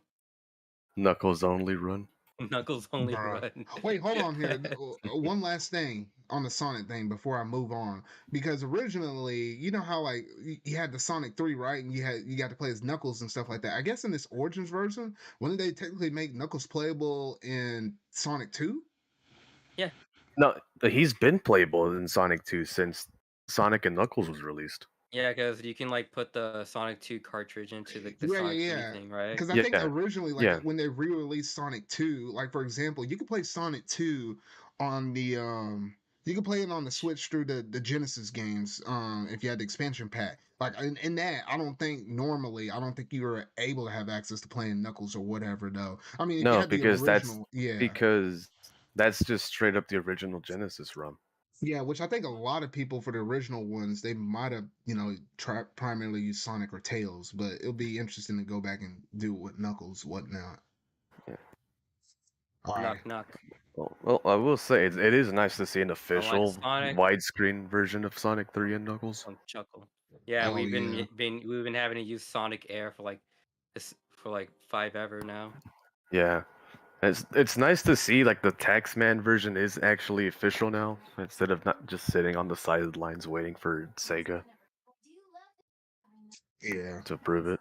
Knuckles only run. Knuckles only Bruh. run. Wait, hold on here. One last thing on the Sonic thing before I move on, because originally, you know how like you had the Sonic 3, right? And you got to play as Knuckles and stuff like that. I guess in this Origins version, wouldn't they technically make Knuckles playable in Sonic 2? Yeah, No, he's been playable in Sonic 2 since Sonic and Knuckles was released. yeah, because you can like put the Sonic 2 cartridge into the Yeah, Sonic yeah, 3 yeah. thing, right? Because I think Yeah. originally, like Yeah. when they re-released Sonic 2, like for example, you could play Sonic 2 on the you could play it on the Switch through the Genesis games, if you had the expansion pack. Like in that, I don't think you were able to have access to playing Knuckles or whatever though. I mean, if you No, had the original, yeah. because that's just straight up the original Genesis ROM. Yeah, which I think a lot of people for the original ones, they might have, primarily used Sonic or Tails, but it'll be interesting to go back and do it with Knuckles, whatnot. Yeah. All right. Knock knock. Well, I will say it is nice to see an Unlike official Sonic, widescreen version of Sonic 3 and Knuckles. don't chuckle. Yeah, Oh yeah. we've been having to use Sonic Air for like this for like 5 ever now. Yeah. It's nice to see like the Taxman version is actually official now instead of not just sitting on the sidelines waiting for Sega Yeah. to approve it.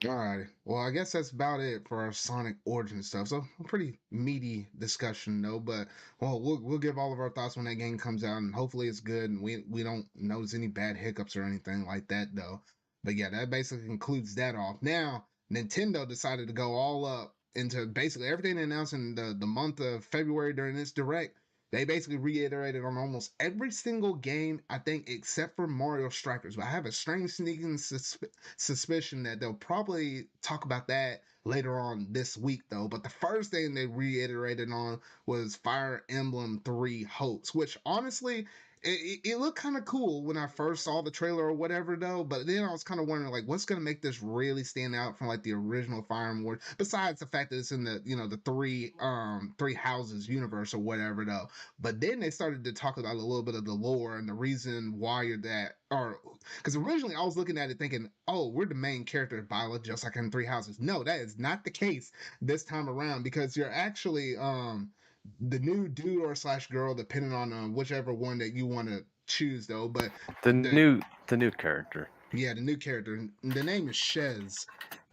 All right. Well, I guess that's about it for our Sonic origin stuff. So a pretty meaty discussion, though. But we'll give all of our thoughts when that game comes out, and hopefully it's good, and we don't notice any bad hiccups or anything like that, though. But yeah, that basically concludes that off. Now, Nintendo decided to go all up into basically everything they announced in the month of February during this direct. They basically reiterated on almost every single game, I think, except for Mario Strikers. But I have a strange sneaking suspicion that they'll probably talk about that later on this week, though. But the first thing they reiterated on was Fire Emblem 3 Hoax, which honestly, it looked kind of cool when I first saw the trailer or whatever though, but then I was kind of wondering like what's gonna make this really stand out from like the original Fire Emblem, besides the fact that it's in the the three houses universe or whatever though. But then they started to talk about a little bit of the lore and the reason why you're that, or because originally I was looking at it thinking, oh, we're the main character of Violet just like in Three Houses. No, that is not the case this time around, because you're actually the new dude or slash girl, depending on whichever one that you want to choose, though. But The the new character. yeah, the new character, the name is Shez,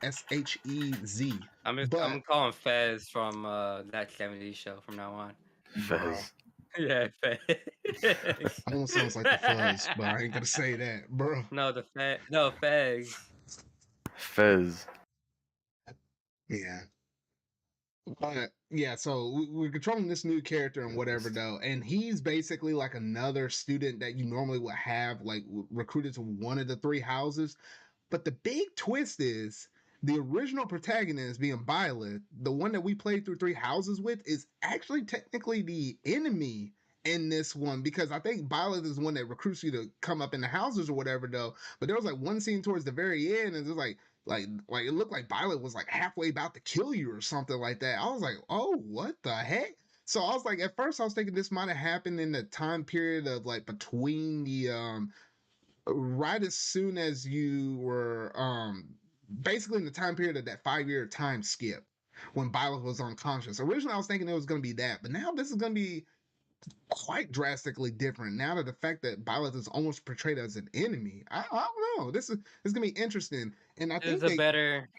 Shez. I'm But calling Fez from that '70s show from now on. bro, Fez. Yeah, Fez. almost sounds like the Fuzz, but I ain't gonna say that, bro. No, no, Fez. Fez. Yeah. But yeah, so we're controlling this new character and whatever though, and he's basically like another student that you normally would have like recruited to one of the three houses. But the big twist is the original protagonist being Violet, the one that we played through Three Houses with, is actually technically the enemy in this one, because I think Violet is the one that recruits you to come up in the houses or whatever though. But there was like one scene towards the very end, and it was like it looked like Violet was like halfway about to kill you or something like that. I was like, oh, what the heck? So I was like, at first I was thinking this might have happened in the time period of like between the right as soon as you were basically in the time period of that 5-year time skip when Violet was unconscious. Originally I was thinking it was gonna be that, but now this is gonna be quite drastically different. Now that the fact that Violet is almost portrayed as an enemy. I don't know. This is gonna be interesting. And I think It's a better,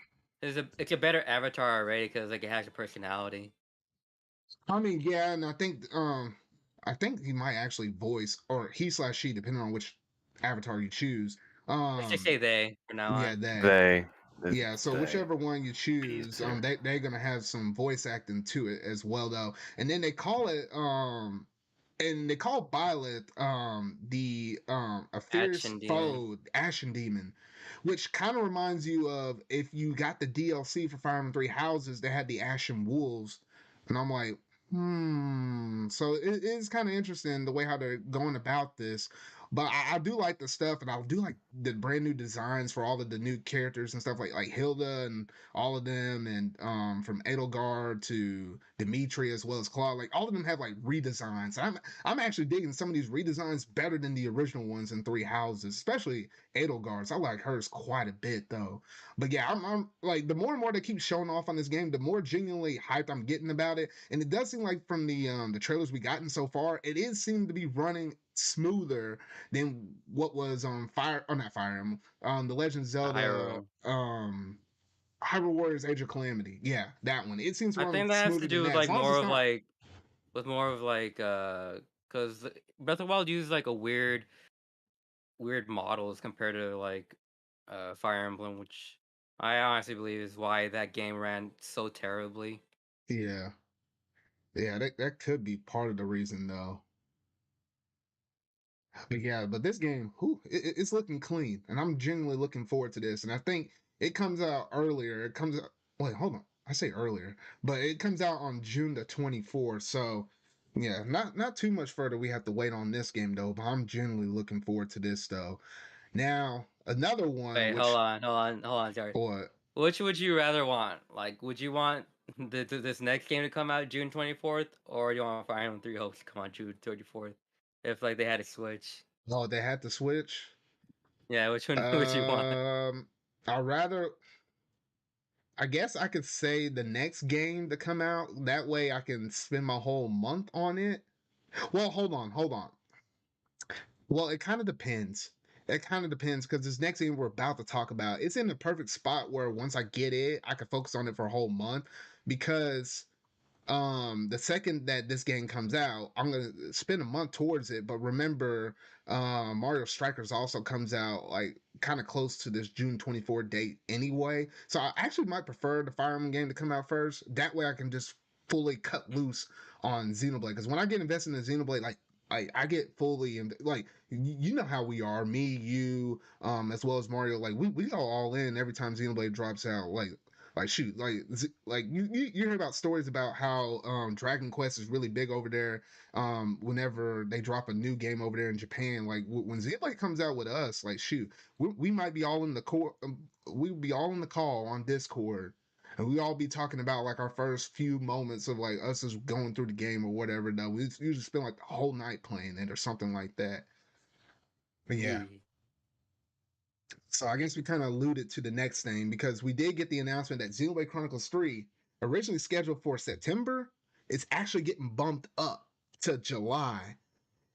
it's a better avatar already because like it has a personality. I mean, yeah, and I think he might actually voice, or he slash she, depending on which avatar you choose. Let's just say they from now Yeah, on. They. yeah, so They. whichever one you choose, Easier. they're gonna have some voice acting to it as well though. And then they call it and they call Violet the a fierce Action demon. foe, Ashen Demon, which kind of reminds you of if you got the DLC for Fire Emblem Three Houses, they had the Ashen Wolves, and I'm like, so it is kind of interesting the way how they're going about this. But I do like the stuff, and I do like the brand new designs for all of the new characters and stuff like Hilda and all of them, and from Edelgard to Dimitri as well as Claude, like all of them have like redesigns. I'm actually digging some of these redesigns better than the original ones in Three Houses, especially Edelgard's. I like hers quite a bit though. But yeah, I'm like the more and more they keep showing off on this game, the more genuinely hyped I'm getting about it. And it does seem like from the trailers we gotten so far, it is seeming to be running smoother than what was on Fire, or not Fire Emblem, the Legend of Zelda, Hyrule Warriors Age of Calamity. Yeah, that one. It seems to I run think that has smoother to than do with that. As like long as more it's of not. like because Breath of the Wild uses like a weird models compared to like Fire Emblem, which I honestly believe is why that game ran so terribly. Yeah, yeah, that could be part of the reason though. But yeah, but this game, it's looking clean, and I'm genuinely looking forward to this. And I think it comes out earlier. It comes out. Wait, hold on. I say earlier, but it comes out on June the 24th. So yeah, not too much further. We have to wait on this game though. But I'm genuinely looking forward to this though. Now another one, Wait, hold which on, sorry. what? Which would you rather want? Like, would you want this next game to come out June 24th, or you want Fire Emblem 3 Hopes to come out June 24th? If like they had a switch, Oh, they had to switch. yeah, which one would you want? I'd rather. I guess I could say the next game to come out. That way I can spend my whole month on it. Well, hold on. Well, it kind of depends. It kind of depends because this next game we're about to talk about, it's in the perfect spot where once I get it, I can focus on it for a whole month, because the second that this game comes out, I'm gonna spend a month towards it. But remember, Mario Strikers also comes out like kind of close to this June 24 date anyway, so I actually might prefer the Fire Emblem game to come out first. That way I can just fully cut loose on Xenoblade, because when I get invested in Xenoblade, like I get fully in, like you know how we are, me, you, as well as Mario, like we go all in every time Xenoblade drops out. Like Like shoot, like you hear about stories about how Dragon Quest is really big over there. Whenever they drop a new game over there in Japan, like when Xenoblade comes out with us, like shoot, we might be all in the core. We would be all in the call on Discord, and we all be talking about like our first few moments of like us just going through the game or whatever. Though we usually spend like the whole night playing it or something like that. But yeah. Yeah. So I guess we kind of alluded to the next thing because we did get the announcement that Xenoblade Chronicles 3, originally scheduled for September, is actually getting bumped up to July.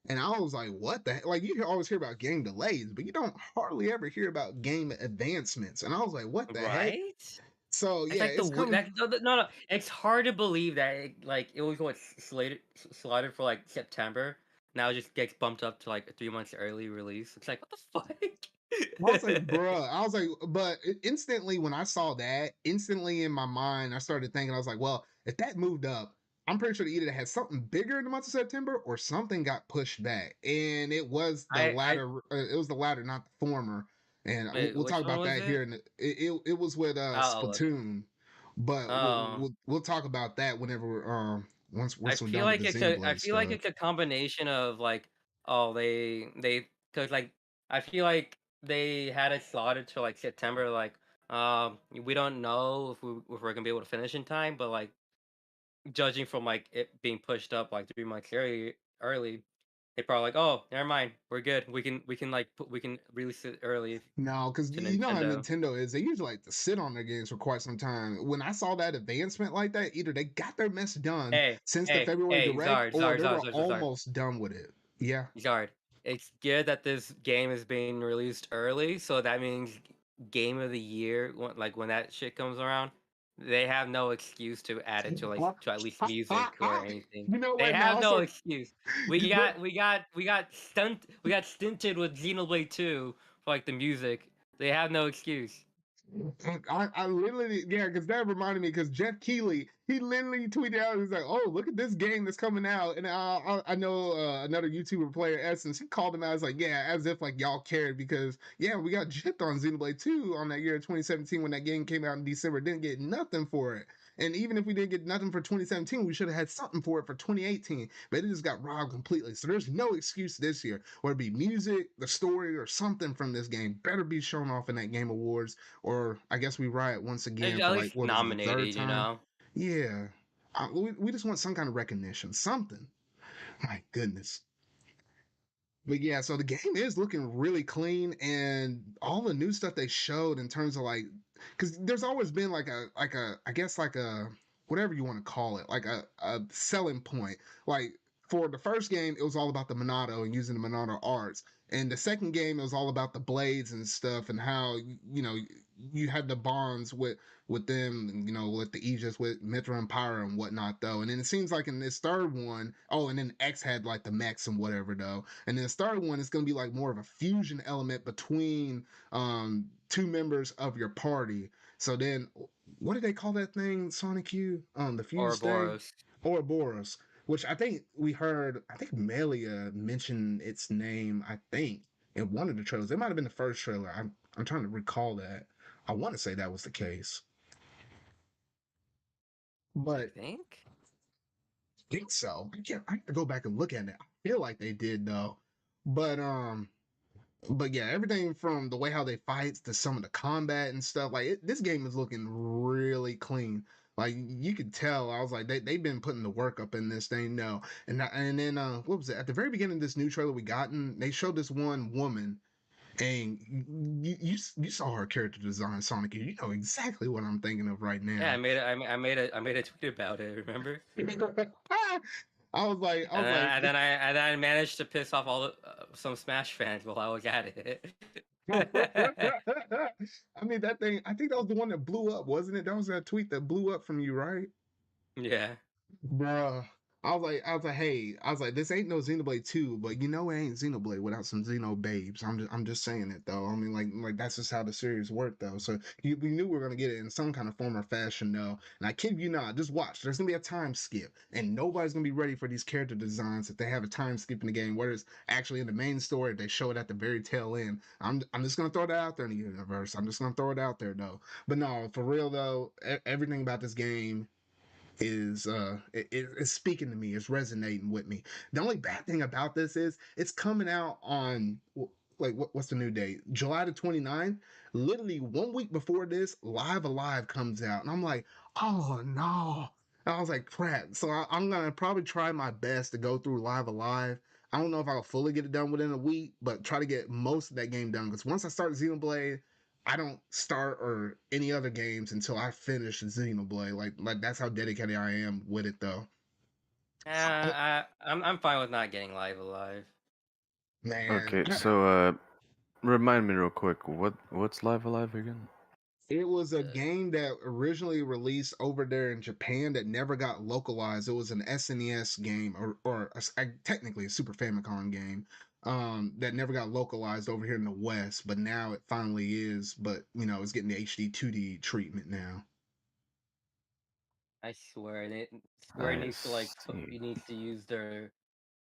And I was like, what the heck? Like, you always hear about game delays, but you don't hardly ever hear about game advancements. And I was like, what the heck? Right? So, It's yeah, like it's coming. no. It's hard to believe that it was what slated for like September. Now it just gets bumped up to like a 3 months early release. It's like, what the I was like, fuck? bruh. I was like, but instantly when I saw that, instantly in my mind, I started thinking, I was like, well, if that moved up, I'm pretty sure either it had something bigger in the month of September or something got pushed back. And it was the I latter. It was the latter, not the former. And wait, we'll talk which one about was that it? here. It was with Oh, okay. Splatoon, but Oh. we'll talk about that whenever once I we're feel done with like the it's a I Xenoblade feel like stuff. it's a combination of like, oh, they because like I feel like they had it slotted to like September, like we don't know if we're gonna be able to finish in time, but like judging from like it being pushed up like 3 months early, they probably like, oh, never mind, we're good. We can like we can release it early No, because to you know how Nintendo. Nintendo is. They usually like to sit on their games for quite some time. When I saw that advancement like that, either they got their mess done Hey, since the hey, February hey, Direct, Zard, or Zard, they Zard, were Zard, Zard, Zard. almost done with it. Yeah. Zard, it's good that this game is being released early, so that means game of the year, like when that shit comes around, they have no excuse to add it to like to at least music or anything. You know They what? have Now, no so excuse. We got stunted with Xenoblade 2 for like the music. They have no excuse. I literally, yeah, because that reminded me, because Jeff Keighley, he literally tweeted out, he's like, oh, look at this game that's coming out. And I know another YouTuber player, Essence, he called him out, as like, yeah, as if like y'all cared, because yeah, we got gypped on Xenoblade 2 on that year of 2017 when that game came out in December, didn't get nothing for it. And even if we didn't get nothing for 2017, we should have had something for it for 2018, but it just got robbed completely. So there's no excuse this year, whether it be music, the story, or something from this game better be shown off in that Game Awards, or I guess we riot once again At for like, least what is it, the third nominated, you time? know. Yeah. We just want some kind of recognition, something. My goodness. But yeah, so the game is looking really clean, and all the new stuff they showed in terms of like, because there's always been I guess like a, whatever you want to call it, like a selling point. Like for the first game, it was all about the Monado and using the Monado arts, and the second game it was all about the blades and stuff and how you had the bonds with them, with the Aegis, with Mithra and Pyra and whatnot, though. And then it seems like in this third one, oh, and then X had like the mechs and whatever, though. And then the third one is going to be like more of a fusion element between two members of your party. So then, what did they call that thing, Sanikyu? The fuse thing? Ouroboros. Ouroboros, which I think we heard, I think Melia mentioned its name, I think, in one of the trailers. It might have been the first trailer. I'm trying to recall that. I want to say that was the case. I But think. I think so. I have to go back and look at it. I feel like they did though. But but yeah, everything from the way how they fight to some of the combat and stuff, like this game is looking really clean. Like you could tell, I was like, they've been putting the work up in this thing now. And then what was it? At the very beginning of this new trailer we gotten, they showed this one woman, and you saw her character design, Sonic. You know exactly what I'm thinking of right Yeah, now. I made a tweet about it. Remember? I was like, And then I managed to piss off all some Smash fans while I was at it. I mean, that thing, I think that was the one that blew up, wasn't it? That was that tweet that blew up from you, right? Yeah. Bruh. hey, this ain't no Xenoblade 2, but you know it ain't Xenoblade without some Xeno babes. I'm just saying it though. I mean, like that's just how the series worked though. So we knew we were gonna get it in some kind of form or fashion though. And I kid you not, just watch. There's gonna be a time skip, and nobody's gonna be ready for these character designs if they have a time skip in the game. Whether it's actually in the main story, if they show it at the very tail end. I'm just gonna throw that out there in the universe. I'm just gonna throw it out there though. But no, for real though, everything about this game is it's speaking to me, it's resonating with me. The only bad thing about this is it's coming out on like what's the new date, July the 29th. Literally 1 week before this, Live Alive comes out, and I'm like, oh no. And I was like, crap. So I'm gonna probably try my best to go through Live Alive. I don't know if I'll fully get it done within a week, but try to get most of that game done, because once I start Xenoblade, I don't start or any other games until I finish Xenoblade. Like that's how dedicated I am with it, though. Oh, I'm fine with not getting Live Alive. man, Okay, so remind me real quick, what's Live Alive again? it was a game that originally released over there in Japan that never got localized. It was an SNES game, technically a Super Famicom game, that never got localized over here in the West. But now it finally is. But you know, it's getting the HD 2D treatment now. I swear, Square I needs to like see. needs to use their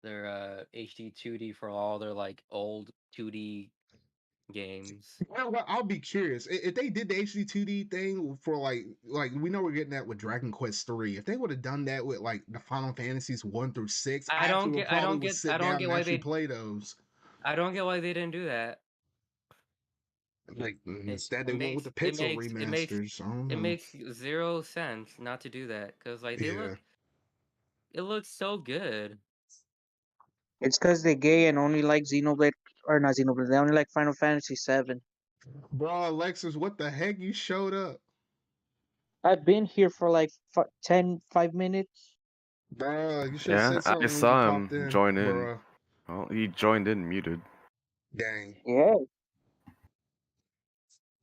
HD 2D for all their like old 2D games. Well, I'll be curious if they did the HD 2D thing for like we know we're getting that with Dragon Quest 3. If they would have done that with like the Final Fantasies 1 through 6, I actually would probably would I sit don't down get and why actually play those. I don't get why they didn't do that. Like It instead, it they went with makes the pixel remasters. I don't it know. makes zero sense not to do that because like Yeah, it looks so good. It's because they're gay and only like Xenoblade, or not Xenoblade. They only like Final Fantasy 7. bro, Alexis, what the heck? You showed up, I've been here for like 5 minutes. bro. You should have Yeah, said I something when you saw popped him in, join in. bro. Well, he joined in muted. Dang. Yeah,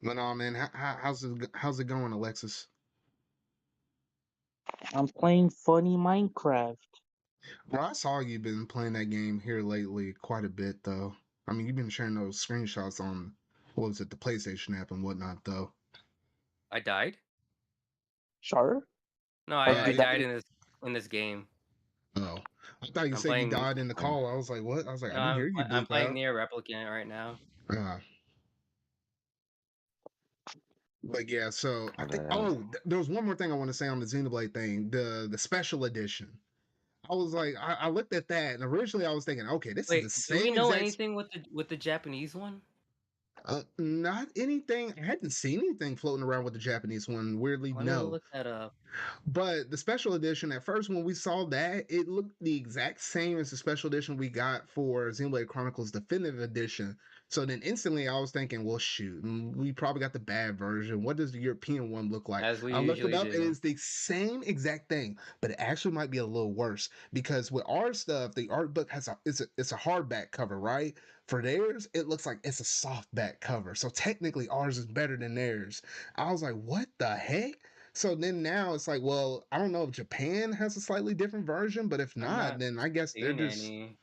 But no, man. How's it going, Alexis? I'm playing funny Minecraft. Bro, I saw you've been playing that game here lately quite a bit, though. I mean, you've been sharing those screenshots on, what was it, the PlayStation app and whatnot, though. I died? Sure. No, Or I you Yeah. die. died in this game. Oh, I thought you I'm said you playing. died in the call. I was like, what? I was like, I No, didn't hear you I'm bleep playing out. near Replicant right now. Uh, but yeah, so I think. Yeah. Oh, there was one more thing I want to say on the Xenoblade thing, the special edition. I was like, I looked at that, and originally I was thinking, okay, this is the Wait, do we same know exact. anything with the Japanese one? Not anything. I hadn't seen anything floating around with the Japanese one. Weirdly, Let me no. look that up. But the special edition, at first, when we saw that, it looked the exact same as the special edition we got for Xenoblade Chronicles Definitive Edition. So then instantly I was thinking, well, shoot, we probably got the bad version. What does the European one look like? As we I looked it usually up, and do. it's the same exact thing, but it actually might be a little worse because with our stuff, the art book has it's a hardback cover, right? For theirs, it looks like it's a soft back cover. So technically, ours is better than theirs. I was like, what the heck? So then now it's like, well, I don't know if Japan has a slightly different version, but if I'm not, not then I guess they're seeing just any.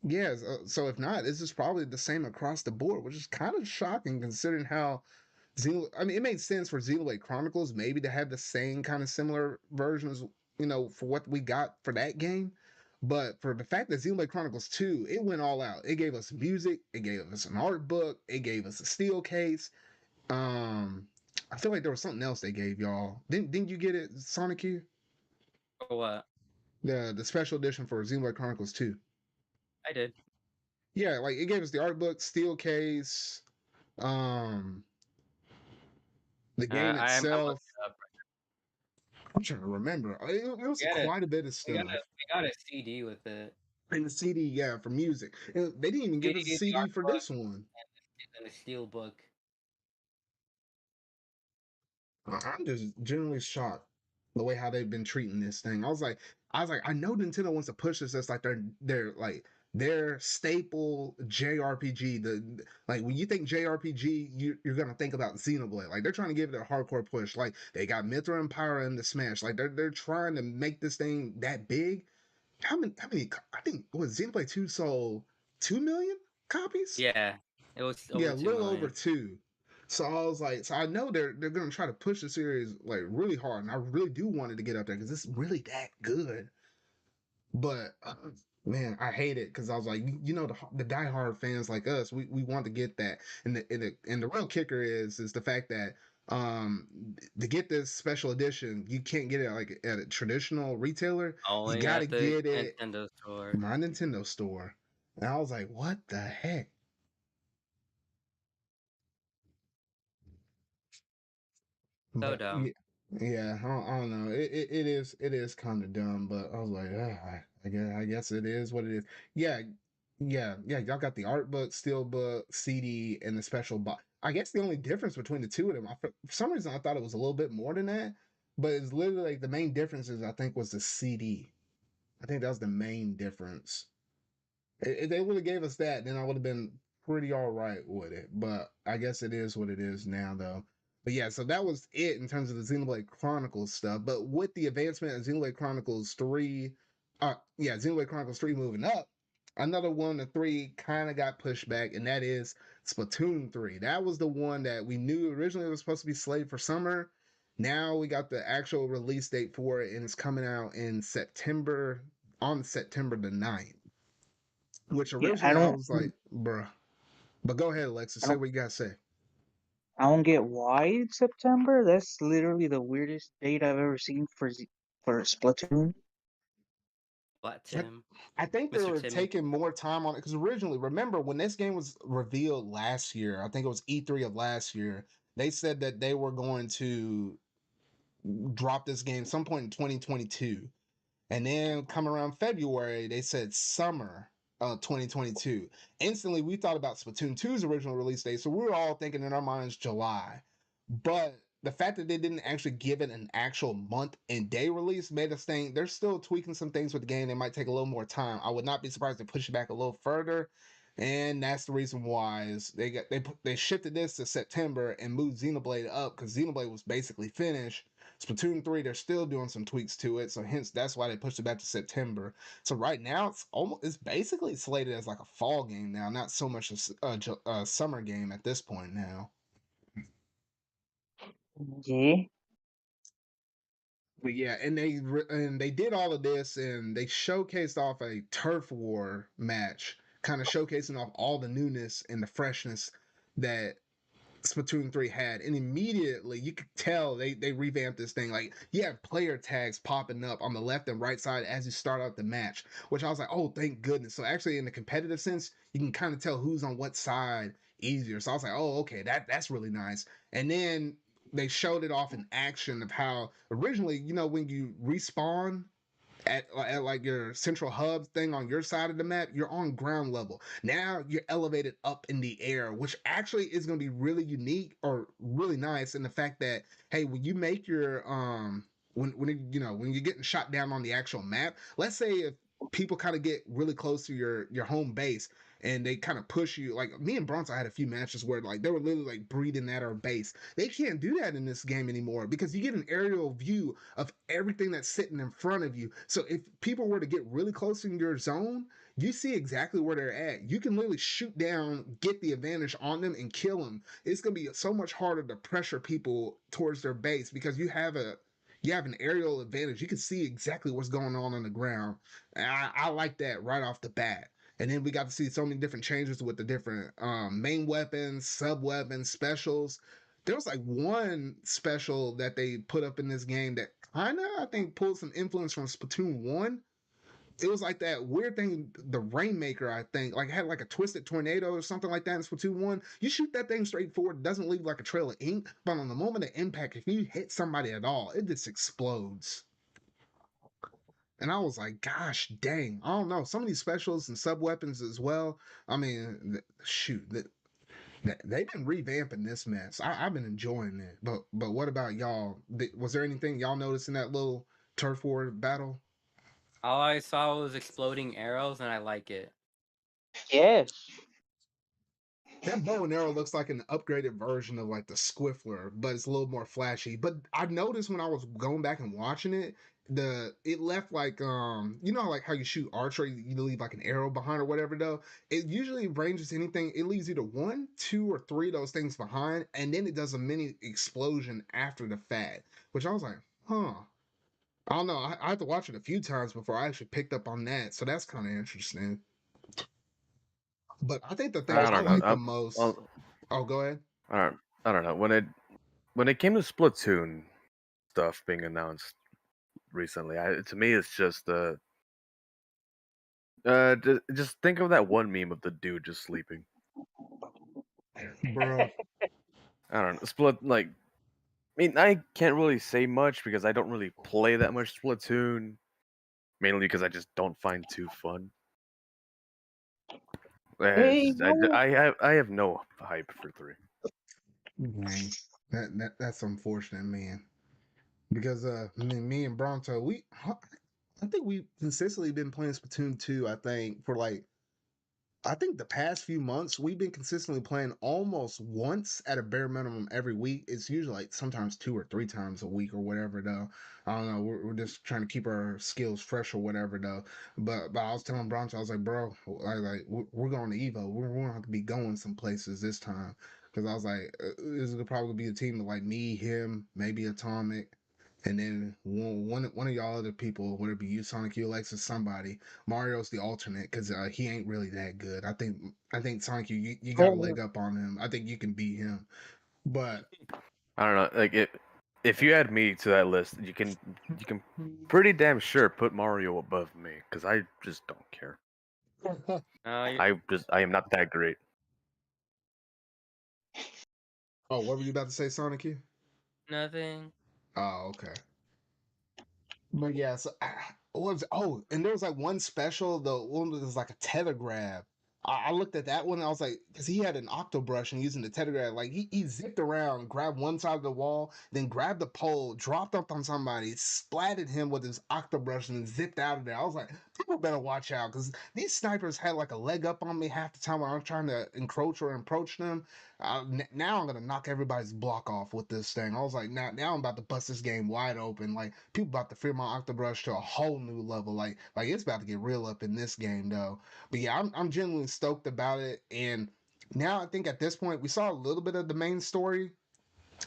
yeah. So if not, it's just probably the same across the board, which is kind of shocking considering how I mean, it made sense for Xenoblade Chronicles maybe to have the same kind of similar versions, you know, for what we got for that game. But for the fact that Xenoblade Chronicles 2, it went all out. It gave us music, it gave us an art book, it gave us a steel case. Um, I feel like there was something else they gave y'all. Didn't you get it, Sanikyu? Or what? The special edition for Xenoblade Chronicles 2. I did. Yeah, like it gave us the art book, steel case, um, the game I'm looking itself. it up. I'm trying to remember. It was We got a quite a bit of we got stuff. a CD with it. And the CD, yeah, for music. And they didn't even give us a CD, the CD art for book, this one. and a steel book. I'm just generally shocked the way how they've been treating this thing. I was like, I know Nintendo wants to push this as like their like their staple JRPG. The like when you think JRPG, you're gonna think about Xenoblade. Like they're trying to give it a hardcore push. Like they got Mithra and Pyra in the Smash. Like they're trying to make this thing that big. How many? I think was Xenoblade 2 sold 2 million copies? Yeah, it was Yeah, over a 2 little over million. 2. So I was like, so I know they're gonna try to push the series like really hard, and I really do want it to get up there because it's really that good. But man, I hate it because I was like, you know, the diehard fans like us, we want to get that, and the real kicker is the fact that to get this special edition, you can't get it like at a traditional retailer. You Only got to at the get it Nintendo store. my Nintendo store, and I was like, what the heck? So But dumb. yeah, I don't know. It is kind of dumb, but I was like, I guess it is what it is. Yeah, yeah. Y'all got the art book, steel book, CD, and the special box. I guess the only difference between the two of them, for some reason, I thought it was a little bit more than that, but it's literally like the main differences. I think was the CD. I think that was the main difference. If they would have gave us that, then I would have been pretty all right with it. But I guess it is what it is now, though. But yeah, so that was it in terms of the Xenoblade Chronicles stuff. But with the advancement of Xenoblade Chronicles 3, Xenoblade Chronicles 3 moving up, another one of 3 kind of got pushed back, and that is Splatoon 3. That was the one that we knew originally was supposed to be slated for summer. Now we got the actual release date for it, and it's coming out in September, on September the 9th. Which Yeah, originally I was like, bruh. But go ahead, Alexis. I Say don't, what you gotta say. I don't get why it's September. That's literally the weirdest date I've ever seen for Splatoon. Flat I, Tim, I think they Mr. were Timmy. taking more time on it because originally, remember when this game was revealed last year? I think it was E3 of last year. They said that they were going to drop this game some point in 2022. And then come around February, they said summer of 2022. Instantly, we thought about Splatoon 2's original release date, so we were all thinking in our minds July. But the fact that they didn't actually give it an actual month and day release made us think they're still tweaking some things with the game. They might take a little more time. I would not be surprised to push it back a little further. And that's the reason why is they shifted this to September and moved Xenoblade up because Xenoblade was basically finished. Splatoon 3, they're still doing some tweaks to it, so hence that's why they pushed it back to September. So right now it's basically slated as like a fall game now, not so much a summer game at this point now. Yeah. But yeah, and they did all of this, and they showcased off a turf war match, kind of showcasing off all the newness and the freshness that Splatoon 3 had, and immediately you could tell they revamped this thing. Like you have player tags popping up on the left and right side as you start out the match, which I was like, oh, thank goodness. So actually, in the competitive sense, you can kind of tell who's on what side easier. So I was like, oh, okay, that's really nice. And then they showed it off in action of how originally, when you respawn at like your central hub thing on your side of the map, you're on ground level. Now you're elevated up in the air, which actually is going to be really unique or really nice in the fact that hey, when you make your when you're getting shot down on the actual map, let's say if people kind of get really close to your home base and they kind of push you, like me and Bronson had a few matches where like they were literally like breathing at our base. They can't do that in this game anymore because you get an aerial view of everything that's sitting in front of you. So if people were to get really close in your zone, you see exactly where they're at. You can literally shoot down, get the advantage on them, and kill them. It's gonna be so much harder to pressure people towards their base because you have an aerial advantage. You can see exactly what's going on the ground. And I like that right off the bat. And then we got to see so many different changes with the different main weapons, sub weapons, specials. There was like one special that they put up in this game that kind of, I think, pulled some influence from Splatoon 1. It was like that weird thing, the Rainmaker, I think, like had like a twisted tornado or something like that in Splatoon 1. You shoot that thing straight forward, it doesn't leave like a trail of ink, but on the moment of impact, if you hit somebody at all, it just explodes. And I was like, gosh dang, I don't know. Some of these specials and sub weapons as well. I mean, shoot, they've been revamping this mess. I've been enjoying it. But what about y'all? Was there anything y'all noticed in that little turf war battle? All I saw was exploding arrows, and I like it. Yes. That bow and arrow looks like an upgraded version of like the Squiffler, but it's a little more flashy. But I noticed when I was going back and watching it, it left like you know like how you shoot archery, you leave like an arrow behind or whatever though. It usually ranges anything, it leaves either 1, 2, or 3 of those things behind, and then it does a mini explosion after the fact, which I was like, huh. I don't know. I had to watch it a few times before I actually picked up on that, so that's kind of interesting. But I think the thing I I don't know. like the most. Well, Oh, go ahead. I don't know. When it came to Splatoon stuff being announced recently, to me it's just just think of that one meme of the dude just sleeping. Bro. I don't know. I mean, I can't really say much because I don't really play that much Splatoon, mainly because I just don't find too fun. Hey, I have no hype for 3. Dang. That's unfortunate, man. Because me and Bronto, I think we've consistently been playing Splatoon 2, I think, for like I think the past few months we've been consistently playing almost once at a bare minimum every week. It's usually like sometimes 2 or 3 times a week or whatever though. I don't know. We're just trying to keep our skills fresh or whatever though. But I was telling Broncho, I was like, bro, we're going to Evo. We're going to have to be going some places this time. Because I was like, this is probably be a team of like me, him, maybe Atomic, and then one of y'all other people, whether it be you, Sanikyu, Alexis, somebody. Mario's the alternate because he ain't really that good. I think Sanikyu, you got a leg up on him. I think you can beat him. But I don't know. Like if you add me to that list, you can pretty damn sure put Mario above me because I just don't care. I am not that great. Oh, what were you about to say, Sanikyu? Nothing. Oh, okay. But yeah, so what was and there was like one special, the one that was like a tether grab. I looked at that one and I was like, because he had an octo brush and using the tether grab, like he zipped around, grabbed one side of the wall, then grabbed the pole, dropped up on somebody, splatted him with his octo brush, and then zipped out of there. I was like, people better watch out because these snipers had like a leg up on me half the time when I was trying to encroach or approach them. Now I'm gonna knock everybody's block off with this thing. I was like, now I'm about to bust this game wide open. Like people about to fear my Octobrush to a whole new level. Like it's about to get real up in this game though. But yeah, I'm genuinely stoked about it. And now I think at this point we saw a little bit of the main story.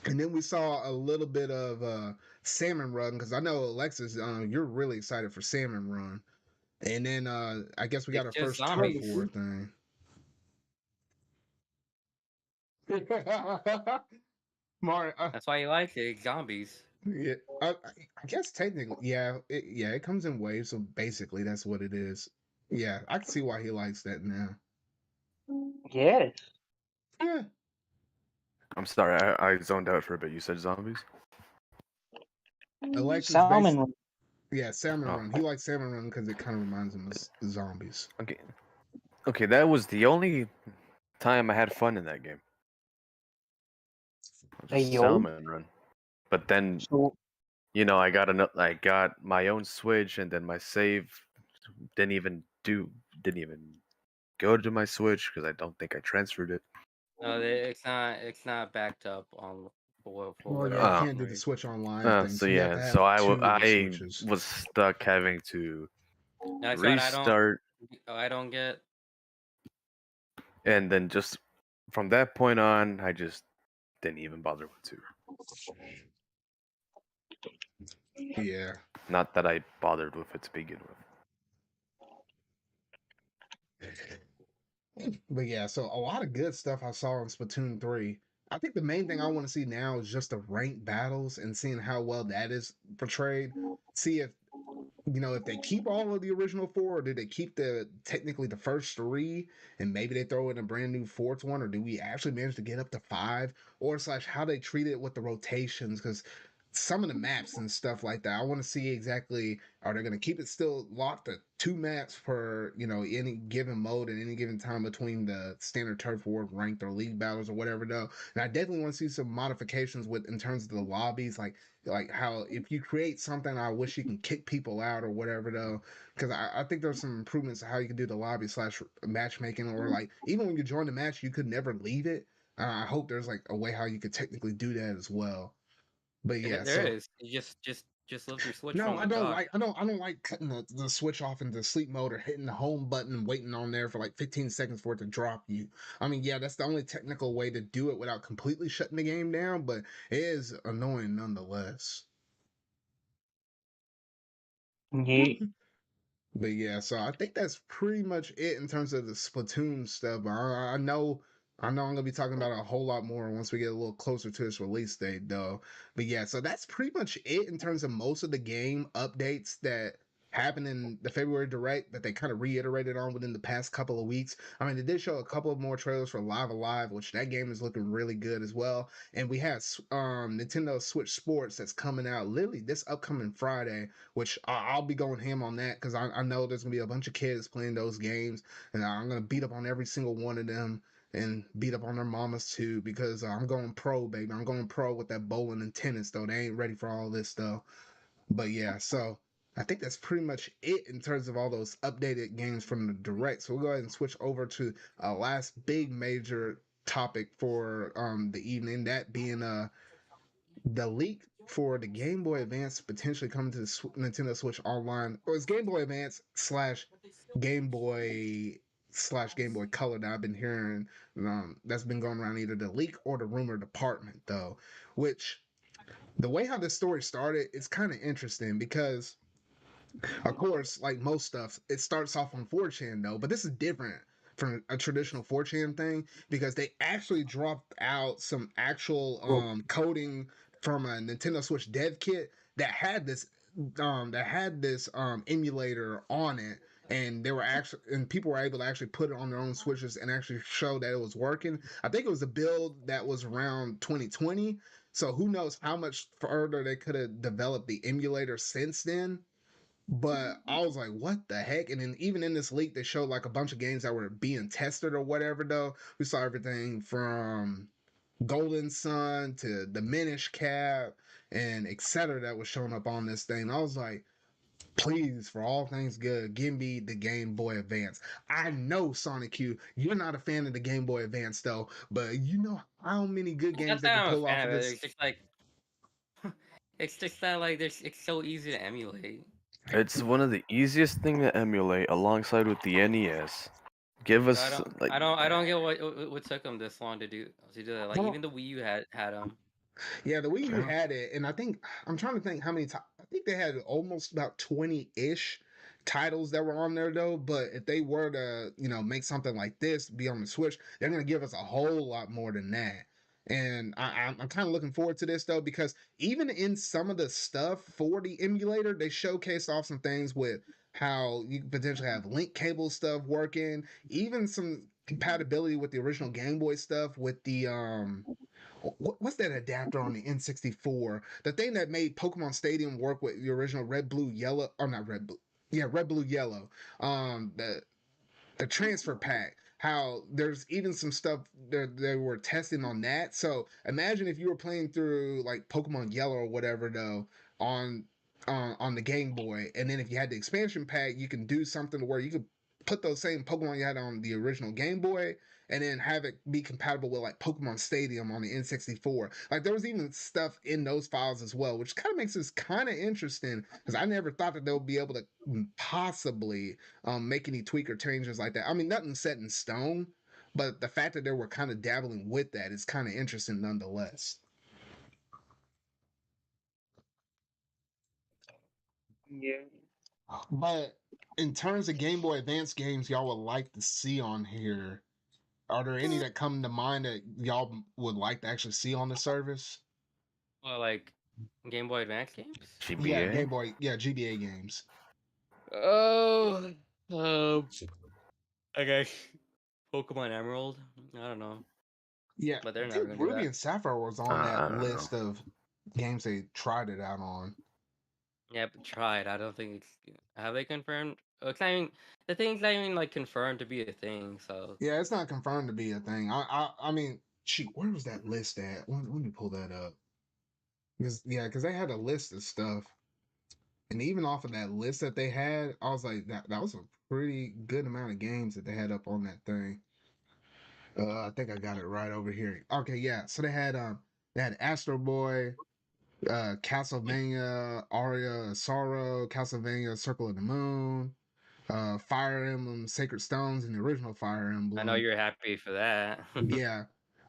And then we saw a little bit of Salmon Run because I know Alexis, you're really excited for Salmon Run. And then I guess we got It's our just first turf zombies. war thing. Mario, That's why you like it. Zombies. yeah, I guess technically, yeah, it comes in waves, so basically that's what it is. Yeah, I can see why he likes that now. yes. Yeah, I'm sorry, I zoned out for a bit. You said zombies? Alexis Salmon. basically, yeah, Salmon Oh. Run. He likes Salmon Run because it kind of reminds him of zombies. Okay, that was the only time I had fun in that game. Just Ayo. Salmon Run. But then, So you know, I got my own Switch, and then my save didn't even go to my Switch because I don't think I transferred it. No, it's not backed up on for Well, yeah, you whatever can't do the reason. Switch Online thing, So so you have yeah, to have so two of the I Switches. was stuck having to That's what restart, I don't get. and then just from that point on, I just didn't even bother with 2. Yeah. Not that I bothered with it to begin with. But yeah, so a lot of good stuff I saw in Splatoon 3. I think the main thing I want to see now is just the ranked battles and seeing how well that is portrayed. See if if they keep all of the original 4, or did they keep technically the first 3 and maybe they throw in a brand new 4th one, or do we actually manage to get up to 5, or slash how they treat it with the rotations? Because some of the maps and stuff like that, I want to see exactly, are they going to keep it still locked at 2 maps per any given mode at any given time between the standard turf war, ranked, or league battles or whatever though. And I definitely want to see some modifications with in terms of the lobbies, like how if you create something, I wish you can kick people out or whatever though, because I think there's some improvements to how you can do the lobby slash matchmaking, or like even when you join the match you could never leave it. I hope there's like a way how you could technically do that as well. But yeah, There so is. You just just lift your Switch No, from I the don't dock. like I don't like cutting the switch off into sleep mode or hitting the home button and waiting on there for like 15 seconds for it to drop you. I mean, yeah, that's the only technical way to do it without completely shutting the game down, but it is annoying nonetheless. Yeah. But yeah, so I think that's pretty much it in terms of the Splatoon stuff. I know I'm gonna be talking about it a whole lot more once we get a little closer to its release date, though. But yeah, so that's pretty much it in terms of most of the game updates that happened in the February Direct that they kind of reiterated on within the past couple of weeks. I mean, they did show a couple of more trailers for Live Alive, which that game is looking really good as well. And we had Nintendo Switch Sports that's coming out literally this upcoming Friday, which I'll be going ham on that because I know there's gonna be a bunch of kids playing those games, and I'm gonna beat up on every single one of them and beat up on their mamas too because I'm going pro, baby. I'm going pro with that bowling and tennis though. They ain't ready for all this though. But yeah, so I think that's pretty much it in terms of all those updated games from the direct. So we'll go ahead and switch over to a last big major topic for the evening, that being the leak for the Game Boy Advance potentially coming to the Nintendo Switch Online, or it's Game Boy Advance Game Boy Game Boy Color that I've been hearing, that's been going around either the leak or the rumor department though. Which the way how this story started, it's kind of interesting because of course, like most stuff, it starts off on 4chan though, but this is different from a traditional 4chan thing because they actually dropped out some actual coding from a Nintendo Switch dev kit that had this emulator on it, and they were actually and people were able to actually put it on their own switches and actually show that it was working. I think it was a build that was around 2020, so who knows how much further they could have developed the emulator since then. But I was like, what the heck? And then even in this leak, they showed like a bunch of games that were being tested or whatever, though. We saw everything from Golden Sun to the Minish Cap and etc. that was showing up on this thing. I was like, please, for all things good, give me the Game Boy Advance. I know, Sanikyu, you're not a fan of the Game Boy Advance, though, but you know how many good It's games not they that could I'm a pull off fan of of it. this. It's just like it's just that like it's so easy to emulate. It's one of the easiest thing to emulate alongside with the NES. Give So us like I don't get what took them this long to do that. Like Well, even the Wii U had them. yeah, the Wii U yeah. had it, and I think I'm trying to think how many times. I think they had almost about 20-ish titles that were on there though. But if they were to, make something like this be on the Switch, they're gonna give us a whole lot more than that. And I'm kind of looking forward to this though because even in some of the stuff for the emulator, they showcased off some things with how you could potentially have link cable stuff working, even some compatibility with the original Game Boy stuff with the what's that adapter on the N64? The thing that made Pokemon Stadium work with the original Red, Blue, Yellow, or not Red, Blue, yeah, Red, Blue, Yellow. The transfer pack. How there's even some stuff that they were testing on that. So imagine if you were playing through like Pokemon Yellow or whatever though on on the Game Boy, and then if you had the expansion pack, you can do something where you could put those same Pokemon you had on the original Game Boy and then have it be compatible with like Pokemon Stadium on the N64. Like there was even stuff in those files as well, which kind of makes this kind of interesting because I never thought that they'll be able to possibly make any tweak or changes like that. I mean, nothing set in stone, but the fact that they were kind of dabbling with that is kind of interesting nonetheless. Yeah. But in terms of Game Boy Advance games y'all would like to see on here, are there any that come to mind that y'all would like to actually see on the service? Well, like Game Boy Advance games. Yeah, GBA. Game Boy, yeah, GBA games. Oh, okay. Pokemon Emerald. I don't know, Yeah, but I they're never think gonna do Ruby that. and Sapphire was on I that don't know. list of games they tried it out on. Yeah, but tried. I don't think it's. Have they confirmed? I mean, the thing's not even like confirmed to be a thing. So Yeah, it's not confirmed to be a thing. I mean, shoot, where was that list at? Let me pull that up. Because they had a list of stuff, and even off of that list that they had, I was like, that was a pretty good amount of games that they had up on that thing. I think I got it right over here. Okay, yeah. So they had Astro Boy, Castlevania, Aria of Sorrow, Castlevania, Circle of the Moon, Fire Emblem, Sacred Stones, and the original Fire I know Emblem. you're happy for that. Yeah.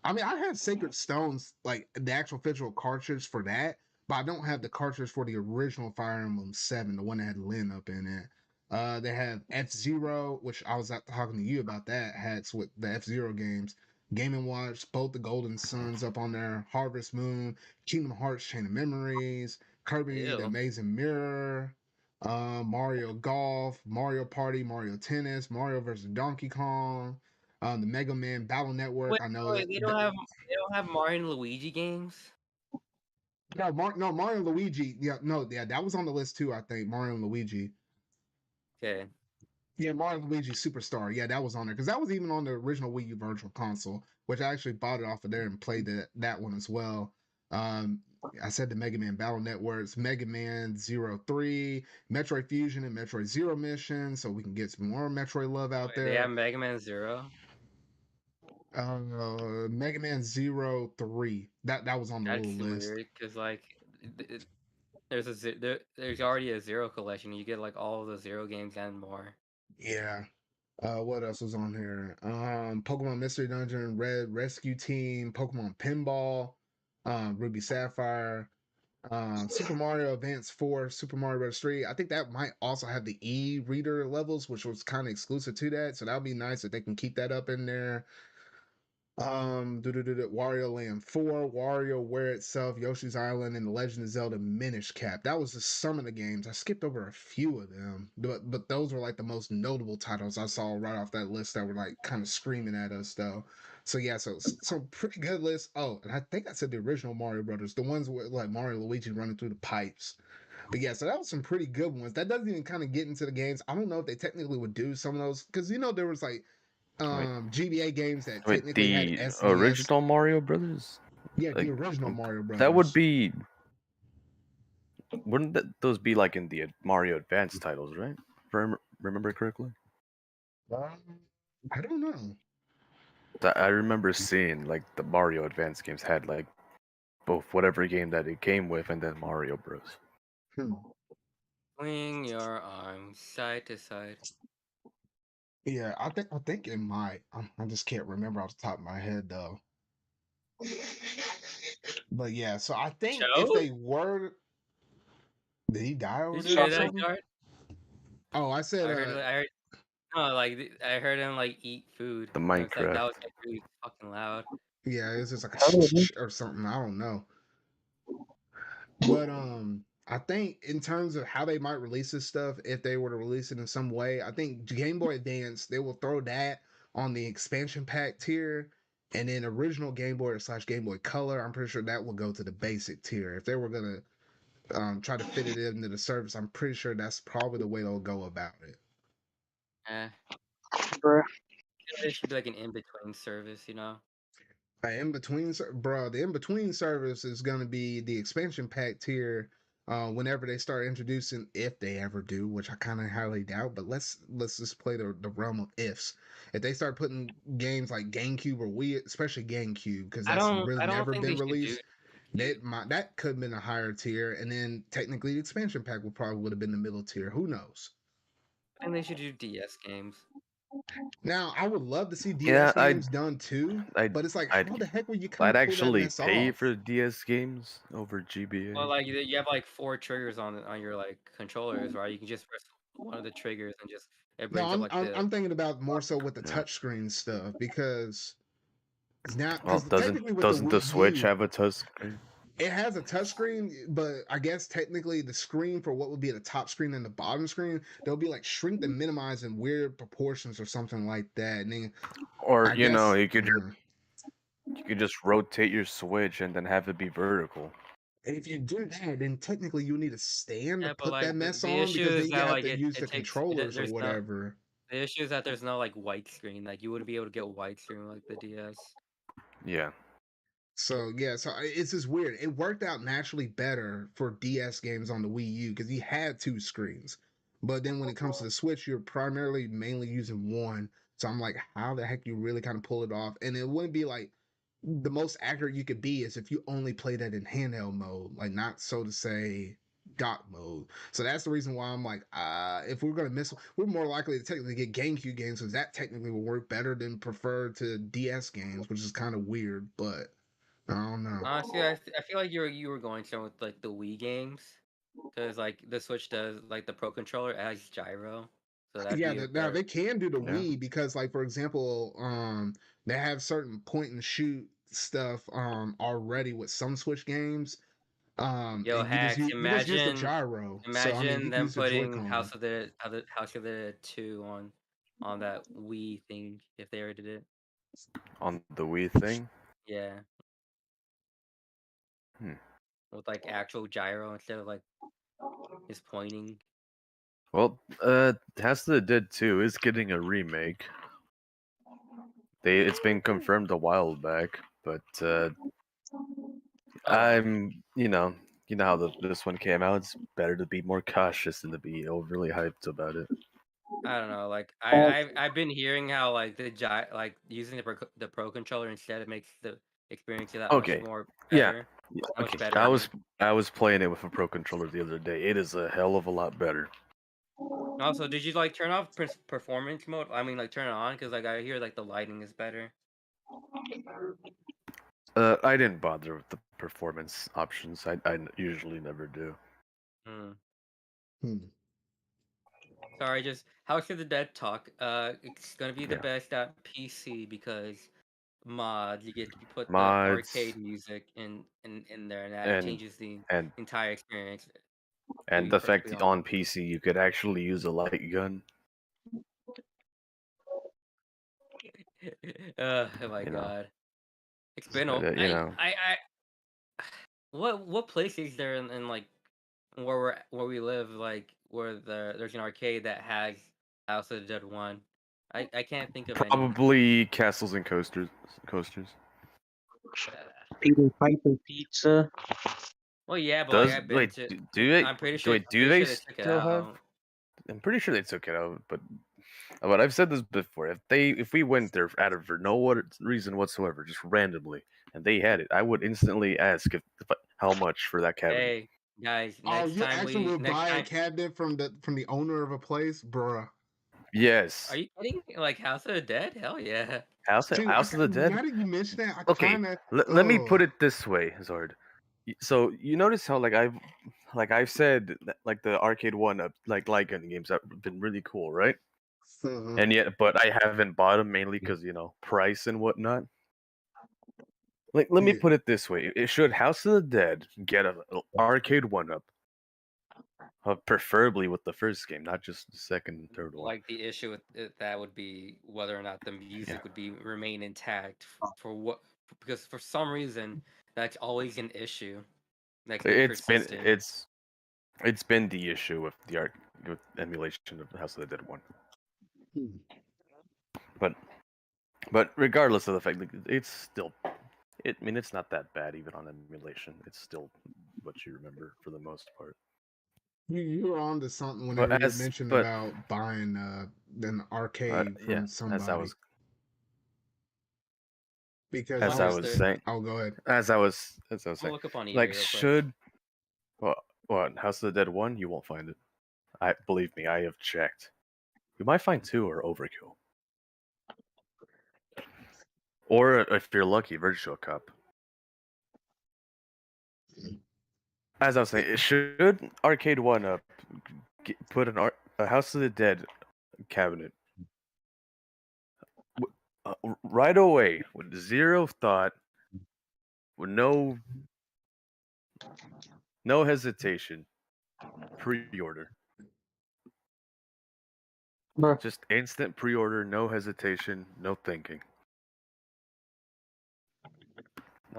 I mean, I have Sacred Stones, like the actual physical cartridge for that, but I don't have the cartridge for the original Fire Emblem 7, the one that had Lyn up in it. They have F-Zero, which I was talking to you about that, Haxx, with the F-Zero games. Game & Watch, both the Golden Suns up on there, Harvest Moon, Kingdom Hearts Chain of Memories, Kirby the Ew. Amazing Mirror, Mario Golf, Mario Party, Mario Tennis, Mario vs. Donkey Kong, the Mega Man Battle Network. Wait, I know wait, they don't have Mario and Luigi games? no Mario and Luigi. Yeah, no, yeah, that was on the list too. I think Mario and Luigi. Okay. Yeah, Mario and Luigi Superstar. Yeah, that was on there because that was even on the original Wii U Virtual Console, which I actually bought it off of there and played that one as well. Um, I said the Mega Man Battle Networks, Mega Man 03, Metroid Fusion, and Metroid Zero Mission, so we can get some more Metroid love out Wait, they have there. Mega Man Zero? Mega Man 03. That was on the That's little list. weird, because, like, there's already a Zero collection. You get, like, all of the Zero games and more. Yeah. What else was on here? Pokemon Mystery Dungeon, Red Rescue Team, Pokemon Pinball, Ruby Sapphire, Super Mario Advance 4, Super Mario Bros. 3. I think that might also have the e-reader levels, which was kind of exclusive to that. So that would be nice if they can keep that up in there. Wario Land 4, WarioWare itself, Yoshi's Island, and The Legend of Zelda Minish Cap. That was just some of the games. I skipped over a few of them, but those were like the most notable titles I saw right off that list that were like kind of screaming at us though. So yeah, so some pretty good lists. Oh, and I think I said the original Mario Brothers, the ones with like Mario and Luigi running through the pipes. But yeah, so that was some pretty good ones. That doesn't even kind of get into the games. I don't know if they technically would do some of those because there was like Wait, GBA games that wait, technically had the SNES. original Mario Brothers? Yeah, the Like, original Mario Brothers. that would be. Wouldn't those be like in the Mario Advance titles, right? If I remember correctly. I don't know. I remember seeing like the Mario Advance games had like both whatever game that it came with and then Mario Bros. Hmm. Swing your arms side to side. Yeah, I think it might. I just can't remember off the top of my head though. But yeah, so I think if Joe? they were, did he die over Did there you or hear that, something? Jart? Oh, I said No, like, I heard him, like, eat food. The And it's like, Minecraft. that was, like, really fucking loud. yeah, it's just like a Probably. or something. I don't know. But I think in terms of how they might release this stuff, if they were to release it in some way, I think Game Boy Advance, they will throw that on the expansion pack tier, and then original Game Boy / Game Boy Color, I'm pretty sure that will go to the basic tier. If they were gonna try to fit it into the service, I'm pretty sure that's probably the way they'll go about it. Eh. Bruh. It should be, like, an in-between service, you know? In between, bro, the in between service is going to be the expansion pack tier. Whenever they start introducing, if they ever do, which I kind of highly doubt, but let's just play the realm of ifs. If they start putting games like GameCube or Wii, especially GameCube, because that's really I don't never think they been should do released, that could have been a higher tier, and then technically the expansion pack would have been the middle tier. Who knows? I think they should do DS games. Now, I would love to see Yeah, DS games done too, but it's like, how the heck would you kind I'd of pull that actually mess pay off? for DS games over GBA. Well, like, you have, like, 4 triggers on your, like, controllers, right? You can just press one of the triggers and just it No, brings up, like, the I'm thinking about more so with the touchscreen stuff because Well, technically with the doesn't the Wii Switch U, have a touchscreen? it has a touchscreen, but I guess technically the screen for what would be the top screen and the bottom screen, they'll be like shrink and minimize in weird proportions or something like that. And then Or I guess you could just rotate your Switch and then have it be vertical. if you do that, then technically you need a stand to Yeah, but, put like, that mess the on issue because is then you that, have like, to use the it takes controllers or there's no whatever. the issue is that there's no, like, widescreen. Like, you wouldn't be able to get widescreen like the DS. Yeah. So yeah, so it's just weird. It worked out naturally better for DS games on the Wii U because you had 2 screens. But then when it comes to the Switch, you're mainly using one. So I'm like, how the heck you really kind of pull it off? And it wouldn't be like the most accurate you could be is if you only play that in handheld mode, like not so to say dock mode. So that's the reason why I'm like, if we're gonna miss, we're more likely to technically get GameCube games because that technically will work better than preferred to DS games, which is kind of weird, but I don't know. Honestly, I feel like you were going somewhere with like the Wii games, because like the Switch does like the Pro Controller as gyro, so that'd Yeah, be a now better. they can do the Yeah. Wii because, like, for example, they have certain point and shoot stuff already with some Switch games. Yo, And you just Haxx, you just use the gyro. So I mean, imagine you them use the putting Joy-Con. House of the 2 on that Wii thing if they ever did it. On the Wii thing. Yeah, Hmm. with like actual gyro instead of like just pointing. Well, House of the Dead 2 is getting a remake. It's been confirmed a while back, but Oh, I'm you know how this one came out. It's better to be more cautious than to be overly hyped about it. I don't know. Like Uh, I've been hearing how like like using the Pro Controller instead it makes the experience that much Okay, more yeah, better. That much okay. better. I I was mean. I was playing it with a Pro Controller the other day. It is a hell of a lot better. Also, did you like turn off performance mode? I mean, like turn it on because like I hear like the lighting is better. I didn't bother with the performance options. I usually never do. Hmm. Hmm. Sorry, just House of the Dead talk. It's gonna be the Yeah, best at PC because mods you get to put the arcade mods music in there, and that and changes the and entire experience. To and be the fact perfectly that honest. on PC you could actually use a light gun. Oh my You know, god, it's been you know. what place is there in like where we live, like where there's an arcade that has House of the Dead 1. I can't think of any. Probably castles and coasters. Coasters. Peter Piper Pizza. Well, yeah, but like Does I've been wait? to. Do wait? I'm Do pretty they sure they took it still have? out. I'm pretty sure they took it out, but I've said this before. If we went there out of for no reason whatsoever, just randomly, and they had it, I would instantly ask how much for that cabinet. Hey guys, Oh, you actually would next buy a time, cabinet from the owner of a place, bruh. are Yes, you kidding? Like House of the Dead? Hell yeah. Dude, House of the Dead. now that you mention that, I Okay, kind of let me put it this way, Zord. So you notice how I've said that, like the arcade one like light gun games have been really cool, right? Mhm. And yet, but I haven't bought them mainly because price and whatnot. Like, let me Yeah. put it this way: should House of the Dead get an arcade one up, preferably with the first game, not just the second and third one. Like the issue with that would be whether or not the Yeah, music would be remain intact for what, because for some reason that's always an issue that's been it's been persistent. it's been the issue with the art with emulation of House of the Dead one. Hmm. But regardless of the fact, like, it's still I mean, it's not that bad even on emulation. It's still what you remember for the most part. You were on to something whenever But you mentioned about buying an arcade yeah, from somebody. Because I as I was, was There, saying, oh, go ahead. as I was I'll saying, look up on like eBay real quick. should what House of the Dead one, you won't find it. I believe me, I have checked. You might find two or overkill, or if you're lucky, Virtual Cop. As I was saying, should Arcade One up put a House of the Dead cabinet right away with zero thought, with no hesitation, pre-order, Bruh. just instant pre-order, no hesitation, no thinking.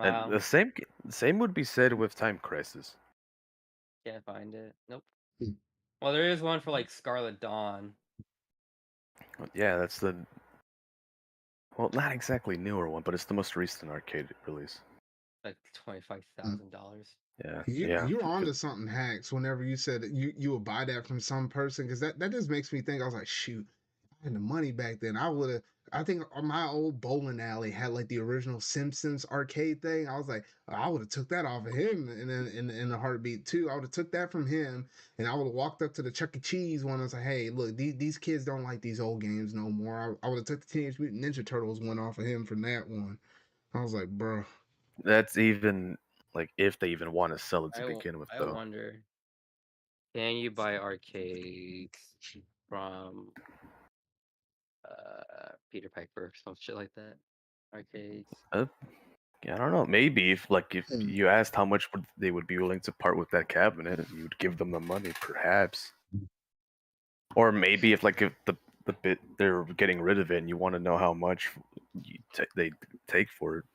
And Wow, the same would be said with Time Crisis. can't find it. Nope. Hmm. Well, there is one for like Scarlet Dawn. Yeah, that's the not exactly newer one, but it's the most recent arcade release. Like $25,000. Yeah, You're on to something, Hacks. Whenever you said that you would buy that from some person, because that just makes me think. I was like, shoot, had the money back then, I would have. I think my old bowling alley had like the original Simpsons arcade thing. I was like, I would have took that off of him, and then in the heartbeat too. I would have took that from him, and I would have walked up to the Chuck E. Cheese one. I was like, hey, look, these kids don't like these old games no more. I would have took the Teenage Mutant Ninja Turtles one off of him from that one. I was like, bro. That's even like if they even want to sell it to begin with, I though. wonder, can you buy arcades from Peter Piper or some shit like that? Arcades. Yeah, I don't know. Maybe if Hmm. you asked how much they would be willing to part with that cabinet, you would give them the money, perhaps. Or maybe if the bit they're getting rid of it, and you want to know how much they take for it.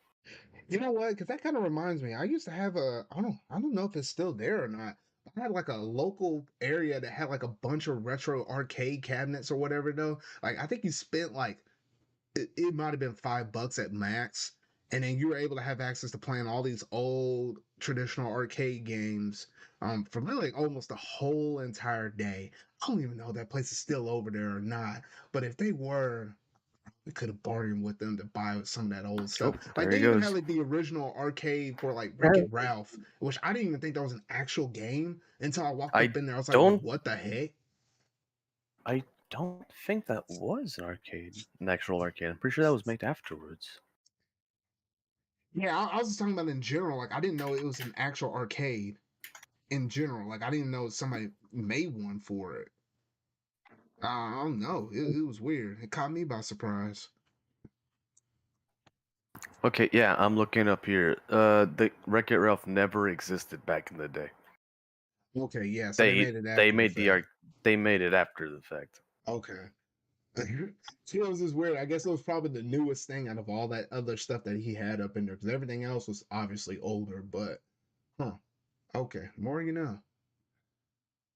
You know what? Because that kind of reminds me. I used to have I don't know if it's still there or not. I had like a local area that had like a bunch of retro arcade cabinets or whatever though. Like I think you spent like it might have been $5 at max, and then you were able to have access to playing all these old traditional arcade games for really like almost the whole entire day. I don't even know if that place is still over there or not. But if they were, we could have bargained with them to buy some of that old stuff. Oh, Like there they he even goes. had like the original arcade for like Wreck-It Ralph, which I didn't even think that was an actual game until I walked up in there. I was like, wait, what the heck? I don't think that was an actual arcade. I'm pretty sure that was made afterwards. Yeah, I was just talking about in general. Like I didn't know it was an actual arcade in general. Like I didn't know somebody made one for it. I don't know. It was weird. It caught me by surprise. Okay, yeah, I'm looking up here. The Wreck-It Ralph never existed back in the day. Okay, yeah. So they made it after they the made fact. they made it after the fact. Okay. See, it was just weird. I guess it was probably the newest thing out of all that other stuff that he had up in there because everything else was obviously older. But, huh. Okay, more you know.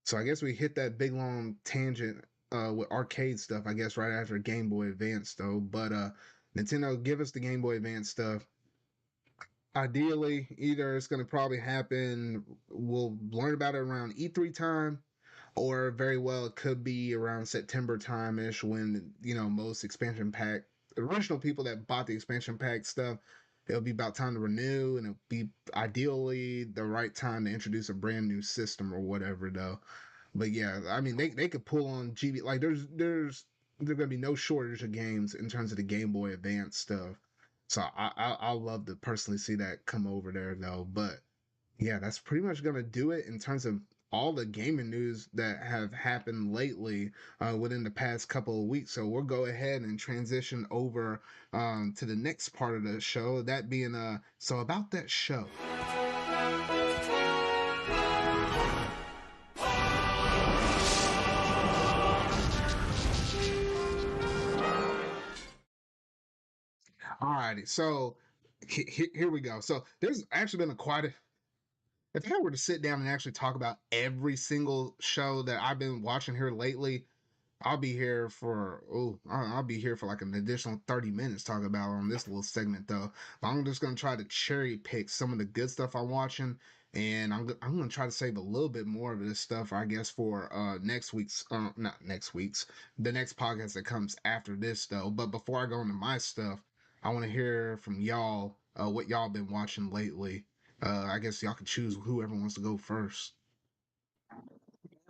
So I guess we hit that big long tangent with arcade stuff. I guess right after Game Boy Advance though. But Nintendo, give us the Game Boy Advance stuff. Ideally, either it's going to probably happen. We'll learn about it around E3 time, or very well it could be around September time ish when most expansion pack original people that bought the expansion pack stuff. It'll be about time to renew, and it'll be ideally the right time to introduce a brand new system or whatever though. But yeah, I mean they could pull on GB, like there's gonna be no shortage of games in terms of the Game Boy Advance stuff. So I'll love to personally see that come over there though. But yeah, that's pretty much gonna do it in terms of all the gaming news that have happened lately within the past couple of weeks. So we'll go ahead and transition over to the next part of the show. That being so about that show. Alrighty, so here we go. So there's actually been if I were to sit down and actually talk about every single show that I've been watching here lately, I'll be here for I'll be here for like an additional 30 minutes talking about on this little segment though. But I'm just gonna try to cherry pick some of the good stuff I'm watching, and I'm gonna try to save a little bit more of this stuff, I guess, for next week's not next week's the next podcast that comes after this though. But before I go into my stuff, I want to hear from y'all what y'all been watching lately. I guess y'all can choose whoever wants to go first.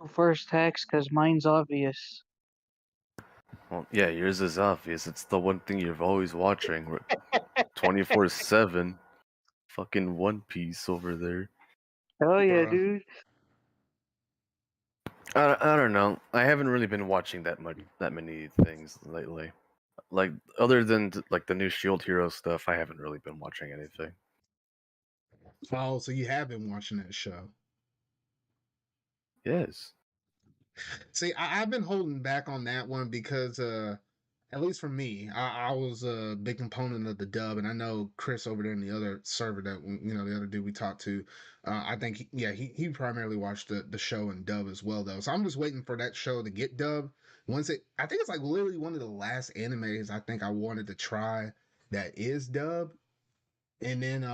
First Haxx, because mine's obvious. Well, yeah, yours is obvious. It's the one thing you're always watching. 24/7. Fucking One Piece over there. Oh yeah, Bruh. dude. I don't know. I haven't really been watching that many things lately. Like other than like the new Shield Hero stuff, I haven't really been watching anything. Oh, so you have been watching that show. Yes. See, I've been holding back on that one because, at least for me, I was a big component of the dub, and I know Chris over there in the other server that the other dude we talked to. I think he primarily watched the show in dub as well though. So I'm just waiting for that show to get dubbed. I think it's like literally one of the last animes I think I wanted to try that is dubbed, and then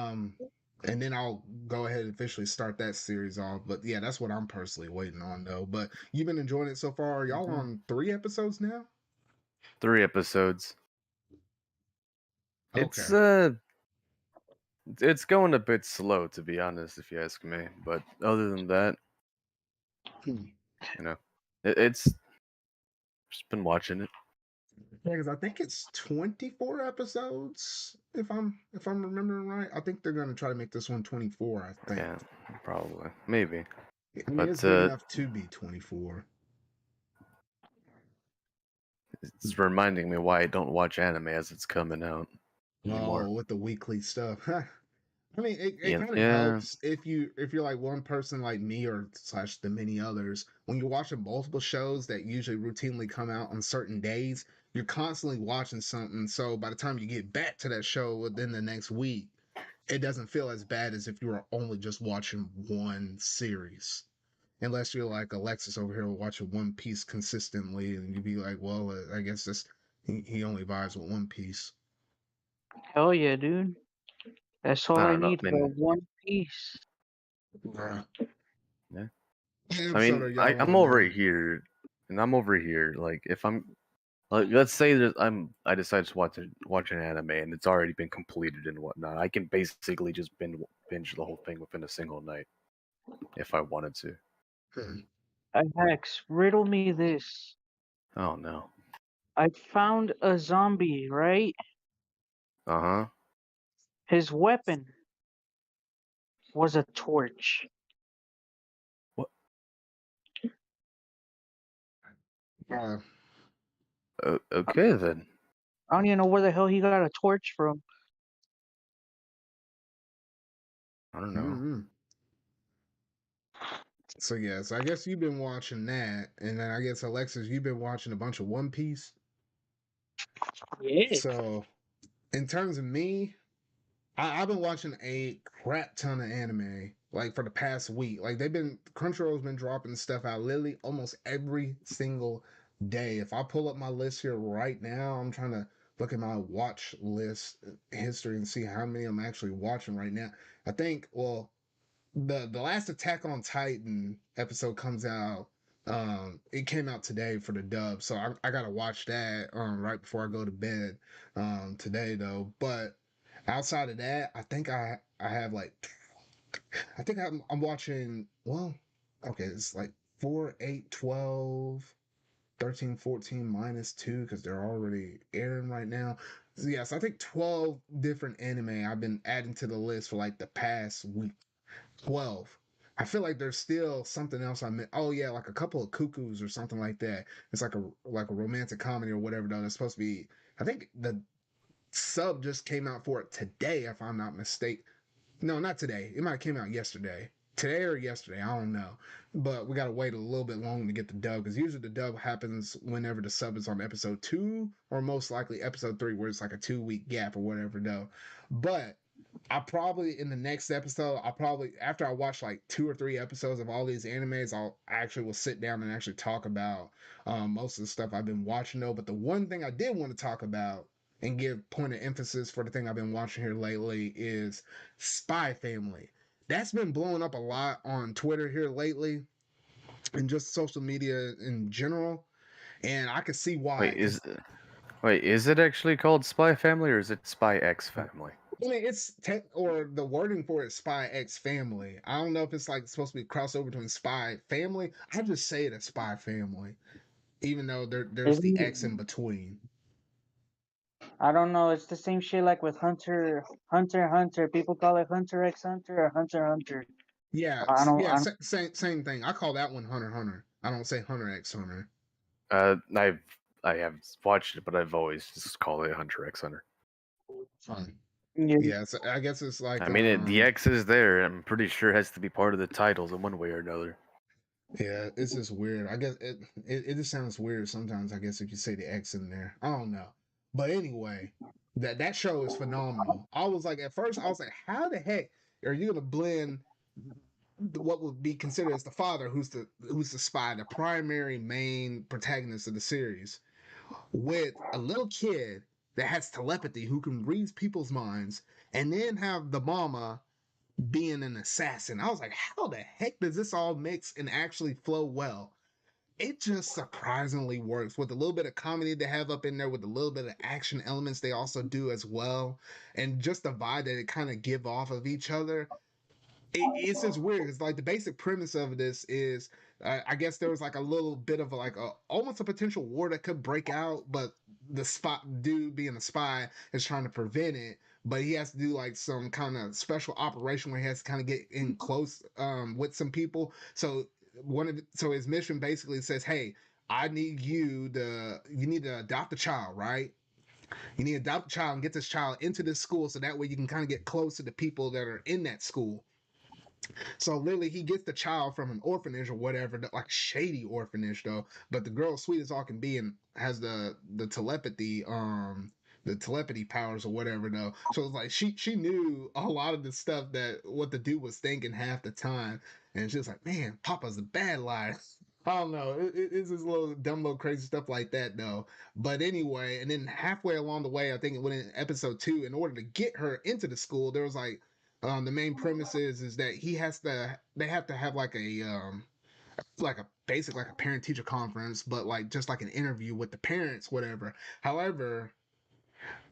I'll go ahead and officially start that series off. But yeah, that's what I'm personally waiting on though. But you've been enjoying it so far. Are y'all on 3 episodes now? 3 episodes. Okay. It's going a bit slow, to be honest, if you ask me. But other than that, Hmm. you know, it's just been watching it. Yeah, because I think it's 24 episodes. If I'm remembering right, I think they're gonna try to make this one 24. I think. Yeah, probably, maybe. I mean, But it's big enough to be 24. it's reminding me why I don't watch anime as it's coming out anymore. Oh, with the weekly stuff. I mean, it Yeah, kind of yeah, helps if you're like one person like me or slash the many others. When you're watching multiple shows that usually routinely come out on certain days, you're constantly watching something. So by the time you get back to that show within the next week, it doesn't feel as bad as if you were only just watching one series. Unless you're like Alexis over here watching One Piece consistently, and you'd be like, well, I guess this he only vibes with One Piece. Hell yeah, dude. That's all I I don't know. need I for mean, One Piece. Bruh. yeah. What I episode mean, are y'all I'm on over now? here, and I'm over here. Like, if I'm like, let's say that I decide to watch an anime, and it's already been completed and whatnot. I can basically just binge the whole thing within a single night if I wanted to. Hmm. Haxx, riddle me this. Oh no. I found a zombie, right? Uh huh. His weapon was a torch. What? Uh, Okay then. I don't even know where the hell he got a torch from. I don't know. mm-hmm. So yeah, so I guess you've been watching that, and then I guess Alexis, you've been watching a bunch of One Piece. Yeah. So in terms of me, I've been watching a crap ton of anime like for the past week. Like Crunchyroll's been dropping stuff out literally almost every single day. If I pull up my list here right now, I'm trying to look at my watch list history and see how many I'm actually watching right now. I think the last Attack on Titan episode comes out. It came out today for the dub, so I gotta watch that right before I go to bed today though. But outside of that, I think I have like I think I'm watching okay, it's like 4, 8, 12, 13, 14 minus 2 because they're already airing right now. So yes, I think 12 different anime I've been adding to the list for like the past week. 12. I feel like there's still something else I meant. Oh yeah, like a couple of cuckoos or something like that. It's like a romantic comedy or whatever though. It's supposed to be I think the sub just came out for it today, if I'm not mistaken. No, not today. It might have came out yesterday. Today or yesterday, I don't know. But we gotta wait a little bit longer to get the dub because usually the dub happens whenever the sub is on episode 2 or most likely episode 3, where it's like a 2 week gap or whatever though. But I probably in the next episode, I'll probably after I watch like 2 or 3 episodes of all these animes, I actually will sit down and actually talk about most of the stuff I've been watching though. But the one thing I did want to talk about and give point of emphasis for the thing I've been watching here lately is Spy Family. That's been blowing up a lot on Twitter here lately and just social media in general. And I can see why. Wait, Because is it actually called Spy Family or is it Spy X Family? I mean, it's tech or the wording for it, Spy X Family. I don't know if it's like supposed to be a crossover between Spy Family. I just say it as Spy Family, even though there's the Isn't X in between. I don't know. It's the same shit like with Hunter. People call it Hunter X Hunter or Hunter Hunter. Yeah, I don't. yeah, I don't same thing. I call that one Hunter Hunter. I don't say Hunter X Hunter. I have watched it, but I've always just called it Hunter X Hunter. Fine. yeah. Yeah, so I guess it's like I mean, the X is there. I'm pretty sure it has to be part of the titles in one way or another. yeah, it's just weird. I guess it just sounds weird sometimes. I guess if you say the X in there, I don't know. But anyway, that show is phenomenal. I was like, at first, I was like, how the heck are you gonna blend what would be considered as the father, who's the spy, the primary main protagonist of the series, with a little kid that has telepathy who can read people's minds, and then have the mama being an assassin. I was like, how the heck does this all mix and actually flow well? it just surprisingly works with a little bit of comedy they have up in there, with a little bit of action elements they also do as well, and just the vibe that it kind of give off of each other. It's just weird. It's like the basic premise of this is, I guess there was like a little bit of like a almost a potential war that could break out, but the spot dude being a spy is trying to prevent it. But he has to do like some kind of special operation where he has to kind of get in close with some people. So so his mission basically says, "Hey, I need you need to adopt a child, right? You need to adopt a child and get this child into this school, so that way you can kind of get close to the people that are in that school." So literally, he gets the child from an orphanage or whatever, like shady orphanage though. But the girl, sweet as all can be, and has the telepathy powers or whatever though. So it's like she knew a lot of the stuff that what the dude was thinking half the time, and she was like, "Man, Papa's a bad liar." I don't know. It's this little dumb, little crazy stuff like that though. But anyway, and then halfway along the way, I think it went in episode 2. In order to get her into the school, there was like the main premise is that they have to have like a basic like a parent teacher conference, but like just like an interview with the parents, whatever. However,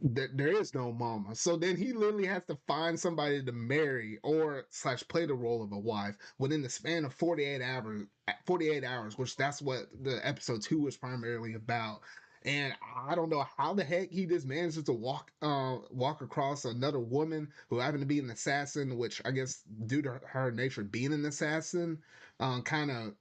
there is no mama, so then he literally has to find somebody to marry or slash play the role of a wife within the span of 48 hours. 48 hours, which that's what the episode 2 was primarily about. And I don't know how the heck he just manages to walk across another woman who happened to be an assassin, which I guess due to her nature being an assassin, kind of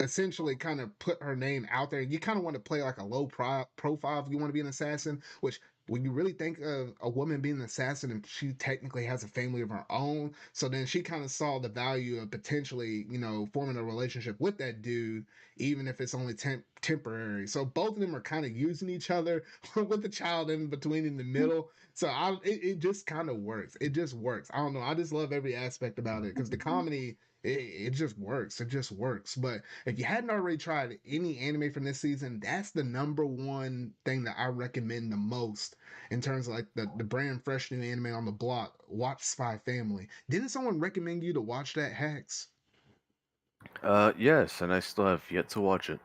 essentially kind of put her name out there. You kind of want to play like a low profile if you want to be an assassin, which when you really think of a woman being an assassin, and she technically has a family of her own, so then she kind of saw the value of potentially, forming a relationship with that dude, even if it's only temporary. So both of them are kind of using each other with the child in between in the middle. So it just kind of works. It just works. I don't know. I just love every aspect about it because the comedy, it just works. It just works. But if you hadn't already tried any anime from this season, that's the number one thing that I recommend the most in terms of like the brand fresh new anime on the block. Watch Spy Family. Didn't someone recommend you to watch that, Haxx? Yes, and I still have yet to watch it.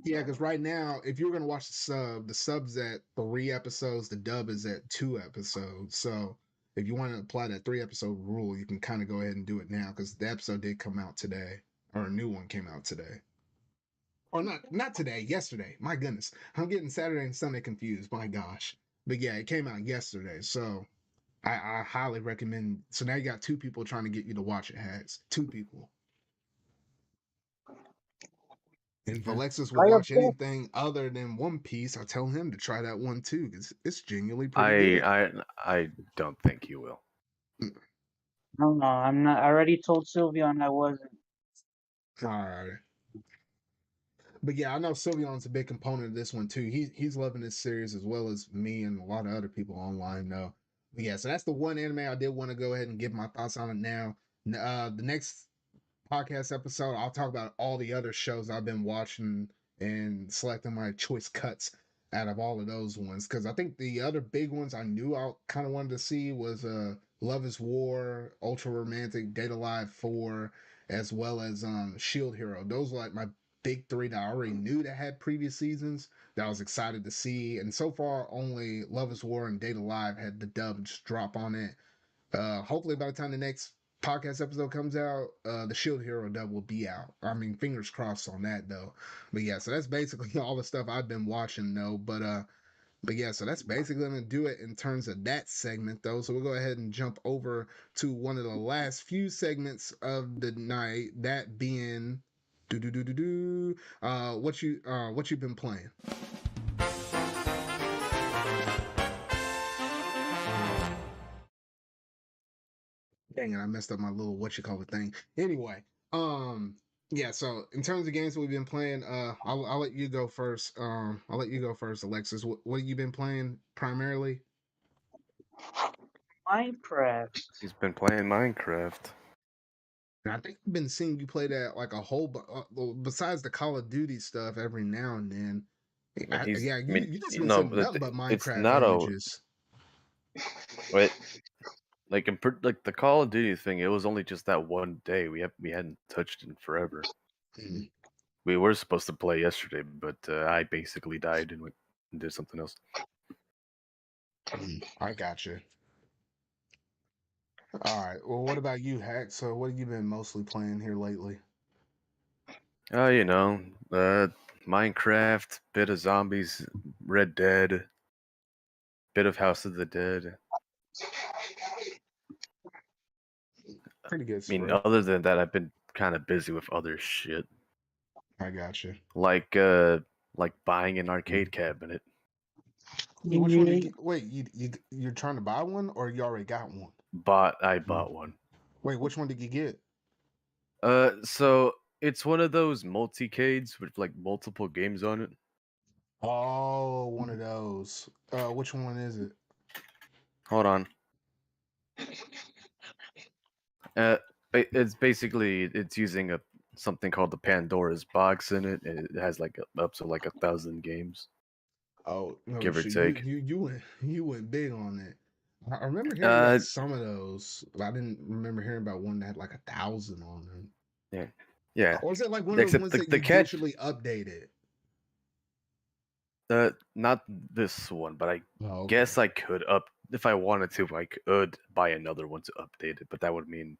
Yeah, because right now, if you're gonna watch the sub's at 3 episodes, the dub is at 2 episodes. So if you want to apply that 3 episode rule, you can kind of go ahead and do it now because the episode did come out today, or a new one came out today. Or not today, yesterday. My goodness, I'm getting Saturday and Sunday confused. My gosh, but yeah, it came out yesterday, so I highly recommend. So now you got 2 people trying to get you to watch it. Haxx 2 people, and if Alexis will I watch object. anything other than One Piece, I tell him to try that one too because it's genuinely pretty I good. I don't think you will. No, I'm not. I already told Sylveon I wasn't. All right. But yeah, I know Sylveon's a big component of this one too. He's loving this series as well as me and a lot of other people online know. But yeah, so that's the one anime I did want to go ahead and give my thoughts on it now. The next podcast episode, I'll talk about all the other shows I've been watching and selecting my choice cuts out of all of those ones. Because I think the other big ones I knew I kind of wanted to see was Love is War, Ultra Romantic, Date Alive 4, as well as Shield Hero. Those were like my big 3 that I already knew that had previous seasons that I was excited to see. And so far, only Love is War and Date Alive had the dub just drop on it. Hopefully, by the time the next podcast episode comes out, the Shield Hero dub will be out. I mean, fingers crossed on that though. But yeah, so that's basically all the stuff I've been watching though. But yeah, so that's basically gonna do it in terms of that segment though. So we'll go ahead and jump over to one of the last few segments of the night, that being what you've been playing. Dang it, I messed up my little what you call it thing. Anyway, yeah. So in terms of games that we've been playing, I'll let you go first. I'll let you go first, Alexis. What have you been playing primarily? Minecraft. He's been playing Minecraft. And I think I've been seeing you play that like a whole, well, besides the Call of Duty stuff every now and then. And he's, Yeah, I mean, you just been no, sending nothing but it's Minecraft not a images. wait. Like the Call of Duty thing, it was only just that one day. We hadn't touched it in forever. Mm. We were supposed to play yesterday, but I basically died and went and did something else. I got you. All right. Well, what about you, Haxx? So, what have you been mostly playing here lately? You know, Minecraft, bit of zombies, Red Dead, bit of House of the Dead. Pretty good I mean, spread. other than that, I've been kind of busy with other shit, I got you. like buying an arcade cabinet. Which one did you wait? You're trying to buy one, or you already got one? I bought one. Wait, which one did you get? So it's one of those multicades with like multiple games on it. Oh, one of those. Which one is it? Hold on. It's basically it's using something called the Pandora's box in it. It has like up to like 1,000 games. Oh no, Give or shit, take. you went big on it. I remember hearing about Uh, some of those, but I didn't remember hearing about one that had like 1,000 on them. yeah. Or is it like one of those Except ones the that you catch. digitally updated? Not this one, but I Oh, guess I could if I wanted to. I could buy another one to update it, but that would mean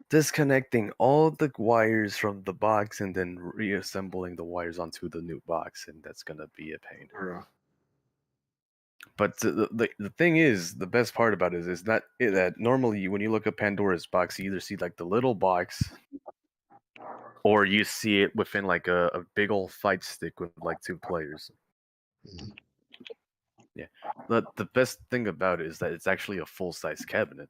disconnecting all the wires from the box and then reassembling the wires onto the new box, and that's gonna be a pain. okay. But the thing is, the best part about it is that normally when you look at Pandora's box, you either see like the little box, or you see it within like a big old fight stick with like 2 players. Mhm. Yeah. The best thing about it is that it's actually a full-size cabinet,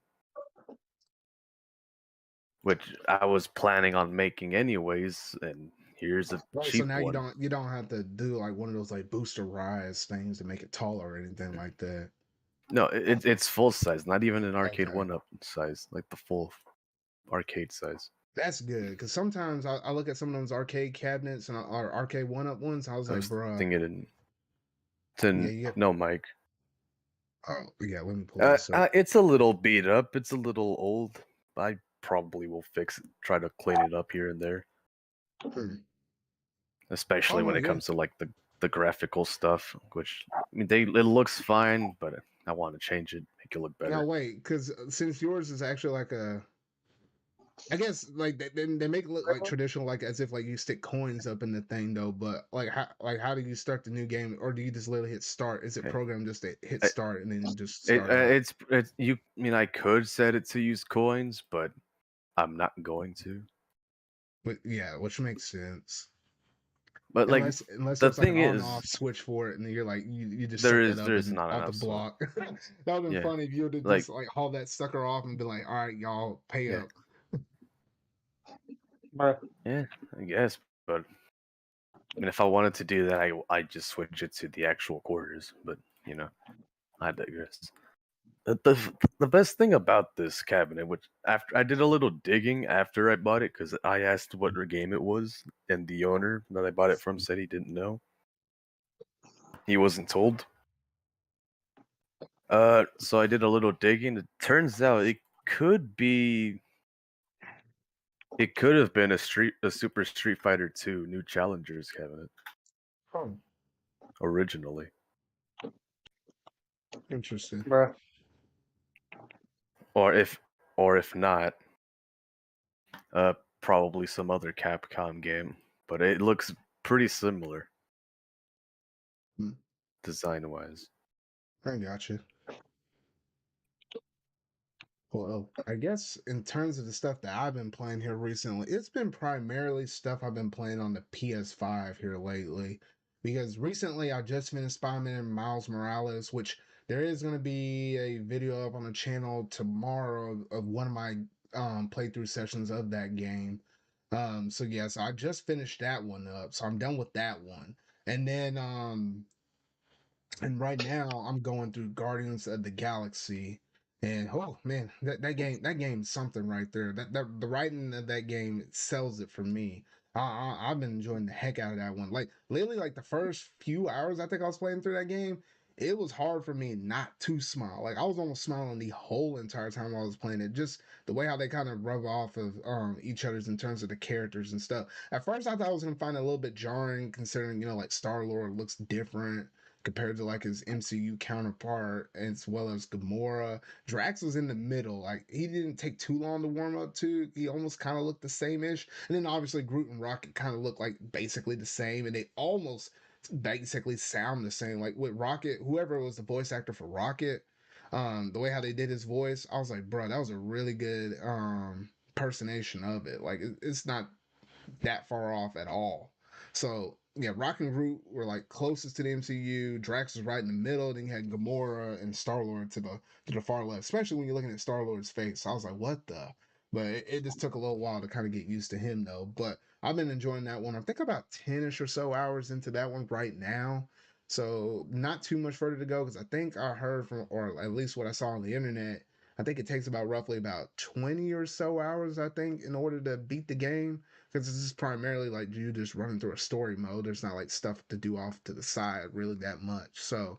which I was planning on making anyways, and here's a Right, so cheap now one. you don't have to do like one of those like booster rise things to make it taller or anything like that. No, it's full size, not even an arcade Okay. 1-up size, like the full arcade size. That's good because sometimes I look at some of those arcade cabinets and or arcade 1-up ones. I was I like, was bruh, thinking yeah, to yeah. no, Mike. Oh, yeah. Let me pull this up. It's a little beat up. It's a little old. I probably will try to clean it up here and there, Hmm. especially Oh when no, it yeah. comes to like the graphical stuff. Which I mean, it looks fine, but I want to change it, make it look Now better. wait, because since yours is actually like I guess like they make it look like traditional, like as if like you stick coins up in the thing though. But how do you start the new game, or do you just literally hit start? Is it Okay. programmed just to hit I- start and then just start up? it's you. I mean, I could set it to use coins, but I'm not going to. But yeah, which makes sense. But like Unless the there's like an thing on is, off switch for it, and then you're like you just there set that is up there's and not off the enough. So block. That would have been yeah, funny if you would have like just like hauled that sucker off and been like, all right, y'all pay yeah, up. Bruh. yeah, I guess. But I mean, if I wanted to do that, I just switch it to the actual quarters. But you know, I digress. The best thing about this cabinet, which after I did a little digging after I bought it, because I asked what game it was, and the owner that I bought it from said he didn't know. He wasn't told. So I did a little digging. It turns out it could have been a Super Street Fighter 2 New Challengers cabinet Oh, originally. interesting. Bruh. Or if not, probably some other Capcom game. But it looks pretty similar Hmm. design wise. I got you. Well, I guess in terms of the stuff that I've been playing here recently, it's been primarily stuff I've been playing on the PS5 here lately. Because recently I just finished Spider-Man Miles Morales, which there is going to be a video up on the channel tomorrow of one of my playthrough sessions of that game. So yes, I just finished that one up, so I'm done with that one. And then and right now I'm going through Guardians of the Galaxy, and oh man, that game's something right there. The writing of that game sells it for me. I've been enjoying the heck out of that one. Like lately, like the first few hours I think I was playing through that game, it was hard for me not to smile. Like I was almost smiling the whole entire time while I was playing it. Just the way how they kind of rub off of each other's in terms of the characters and stuff. At first, I thought I was gonna find it a little bit jarring, considering like Star-Lord looks different compared to like his MCU counterpart, as well as Gamora. Drax was in the middle. Like he didn't take too long to warm up to. He almost kind of looked the same-ish. And then obviously Groot and Rocket kind of look like basically the same, and they almost basically sound the same. Like with Rocket, whoever was the voice actor for Rocket, the way how they did his voice, I was like, bro, that was a really good impersonation of it. Like it's not that far off at all. So yeah, Rock and Groot were like closest to the MCU. Drax was right in the middle. Then you had Gamora and Star Lord to the far left. Especially when you're looking at Star Lord's face, I was like, what the? But it just took a little while to kind of get used to him though. But I've been enjoying that one. I think about 10ish or so hours into that one right now. So not too much further to go because I think I heard from, or at least what I saw on the internet, I think it takes about roughly about 20 or so hours, I think, in order to beat the game. Because this is primarily like you just running through a story mode. There's not like stuff to do off to the side really that much. So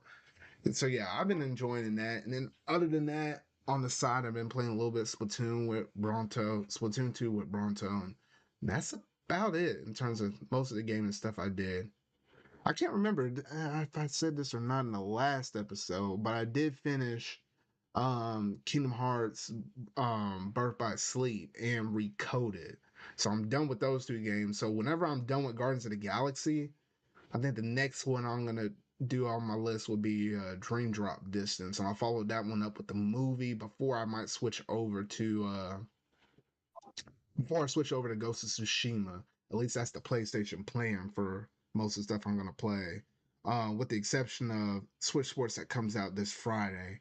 yeah, I've been enjoying that. And then other than that, on the side, I've been playing a little bit of Splatoon with Bronto, Splatoon 2 with Bronto, and that's about it in terms of most of the gaming stuff I did. I can't remember if I said this or not in the last episode, but I did finish Kingdom Hearts Birth by Sleep and Recoded. So I'm done with those two games. So whenever I'm done with Guardians of the Galaxy, I think the next one I'm gonna do on my list would be Dream Drop Distance, and I'll follow that one up with the movie before I might switch over to Ghost of Tsushima. At least that's the PlayStation plan for most of the stuff I'm gonna play. With the exception of Switch Sports that comes out this Friday.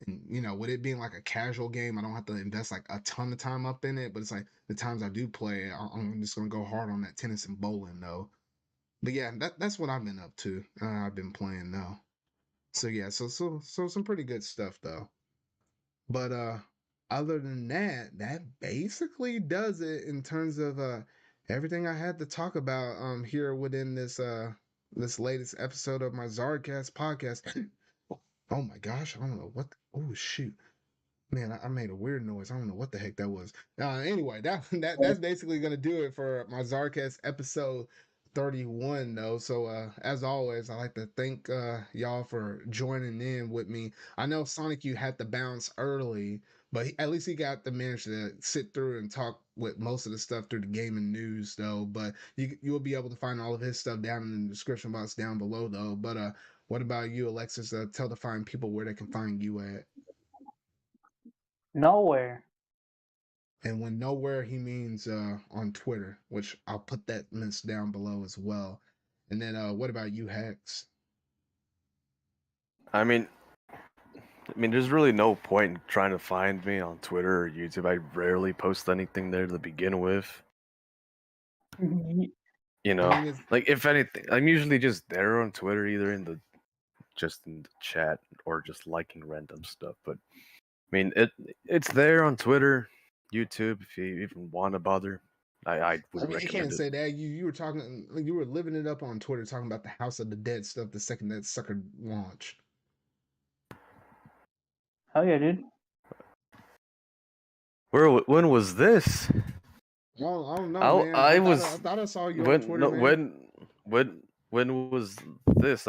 And with it being like a casual game, I don't have to invest like a ton of time up in it. But it's like the times I do play, I'm just gonna go hard on that tennis and bowling though. But yeah, that's what I've been up to. I've been playing though. So yeah, so some pretty good stuff though. But other than that, that basically does it in terms of everything I had to talk about here within this latest episode of my ZardCast podcast. Oh my gosh, I don't know what. Oh shoot. Man, I made a weird noise. I don't know what the heck that was. Anyway, that's basically gonna do it for my Zarcast episode 31 though. So as always, I like to thank y'all for joining in with me. I know Sanikyu had to bounce early, but at least he got to manage to sit through and talk with most of the stuff through the gaming news though. But you will be able to find all of his stuff down in the description box down below though. But what about you, Alexis? Tell the fine people where they can find you at. Nowhere. And when nowhere, he means on Twitter, which I'll put that links down below as well. And then what about you, Haxx? I mean, there's really no point in trying to find me on Twitter or YouTube. I rarely post anything there to begin with. Like if anything, I'm usually just there on Twitter, either in the chat or just liking random stuff. But I mean, it's there on Twitter, YouTube, if you even want to bother. I would recommend you can't it. say that. You were talking, you were living it up on Twitter, talking about the House of the Dead stuff the second that sucker launched. Oh yeah, dude. When was this? Well, I don't know, man. I thought I saw you on Twitter, no, man. when was this?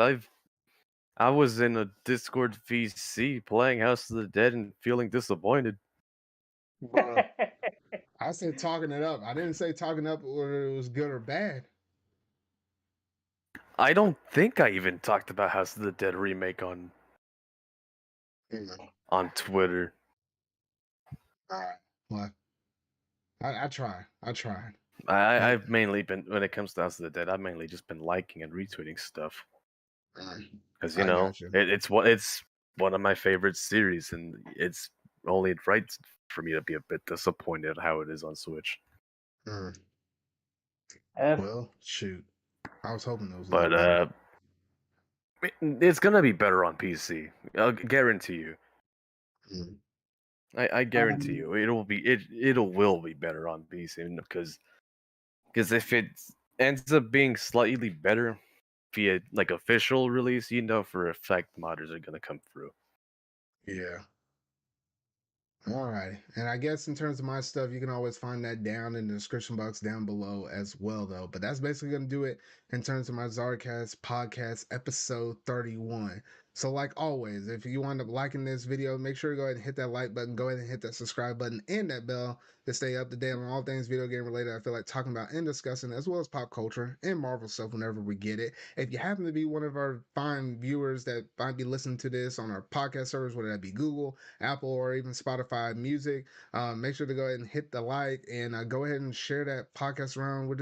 I was in a Discord VC playing House of the Dead and feeling disappointed. I said talking it up. I didn't say talking up whether it was good or bad. I don't think I even talked about House of the Dead remake on Twitter. All right. Well, I try. I've mainly been, when it comes to House of the Dead, I've mainly just been liking and retweeting stuff. Because it's one of my favorite series, and it's only right for me to be a bit disappointed how it is on Switch. Well, shoot, I was hoping those. But it's gonna be better on PC. I'll guarantee you. I guarantee you, it will be better on PC because if it ends up being slightly better, via like official release, you know for a fact modders are gonna come through. Yeah. All right. And I guess in terms of my stuff, you can always find that down in the description box down below as well, though. But that's basically going to do it in terms of my ZardCast podcast episode 31. So, like always, if you wind up liking this video, make sure to go ahead and hit that like button, go ahead and hit that subscribe button and that bell to stay up to date on all things video game related I feel like talking about and discussing, as well as pop culture and Marvel stuff whenever we get it. If you happen to be one of our fine viewers that might be listening to this on our podcast servers, whether that be Google, Apple, or even Spotify Music, make sure to go ahead and hit the like and go ahead and share that podcast around. We're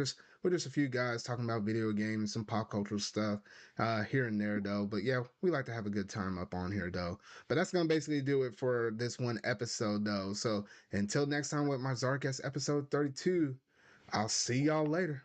just a few guys talking about video games, some pop culture stuff here and there, though. But yeah, we like to have a good time up on here, though. But that's gonna basically do it for this one episode, though. So until next time with my ZardCast episode 32, I'll see y'all later.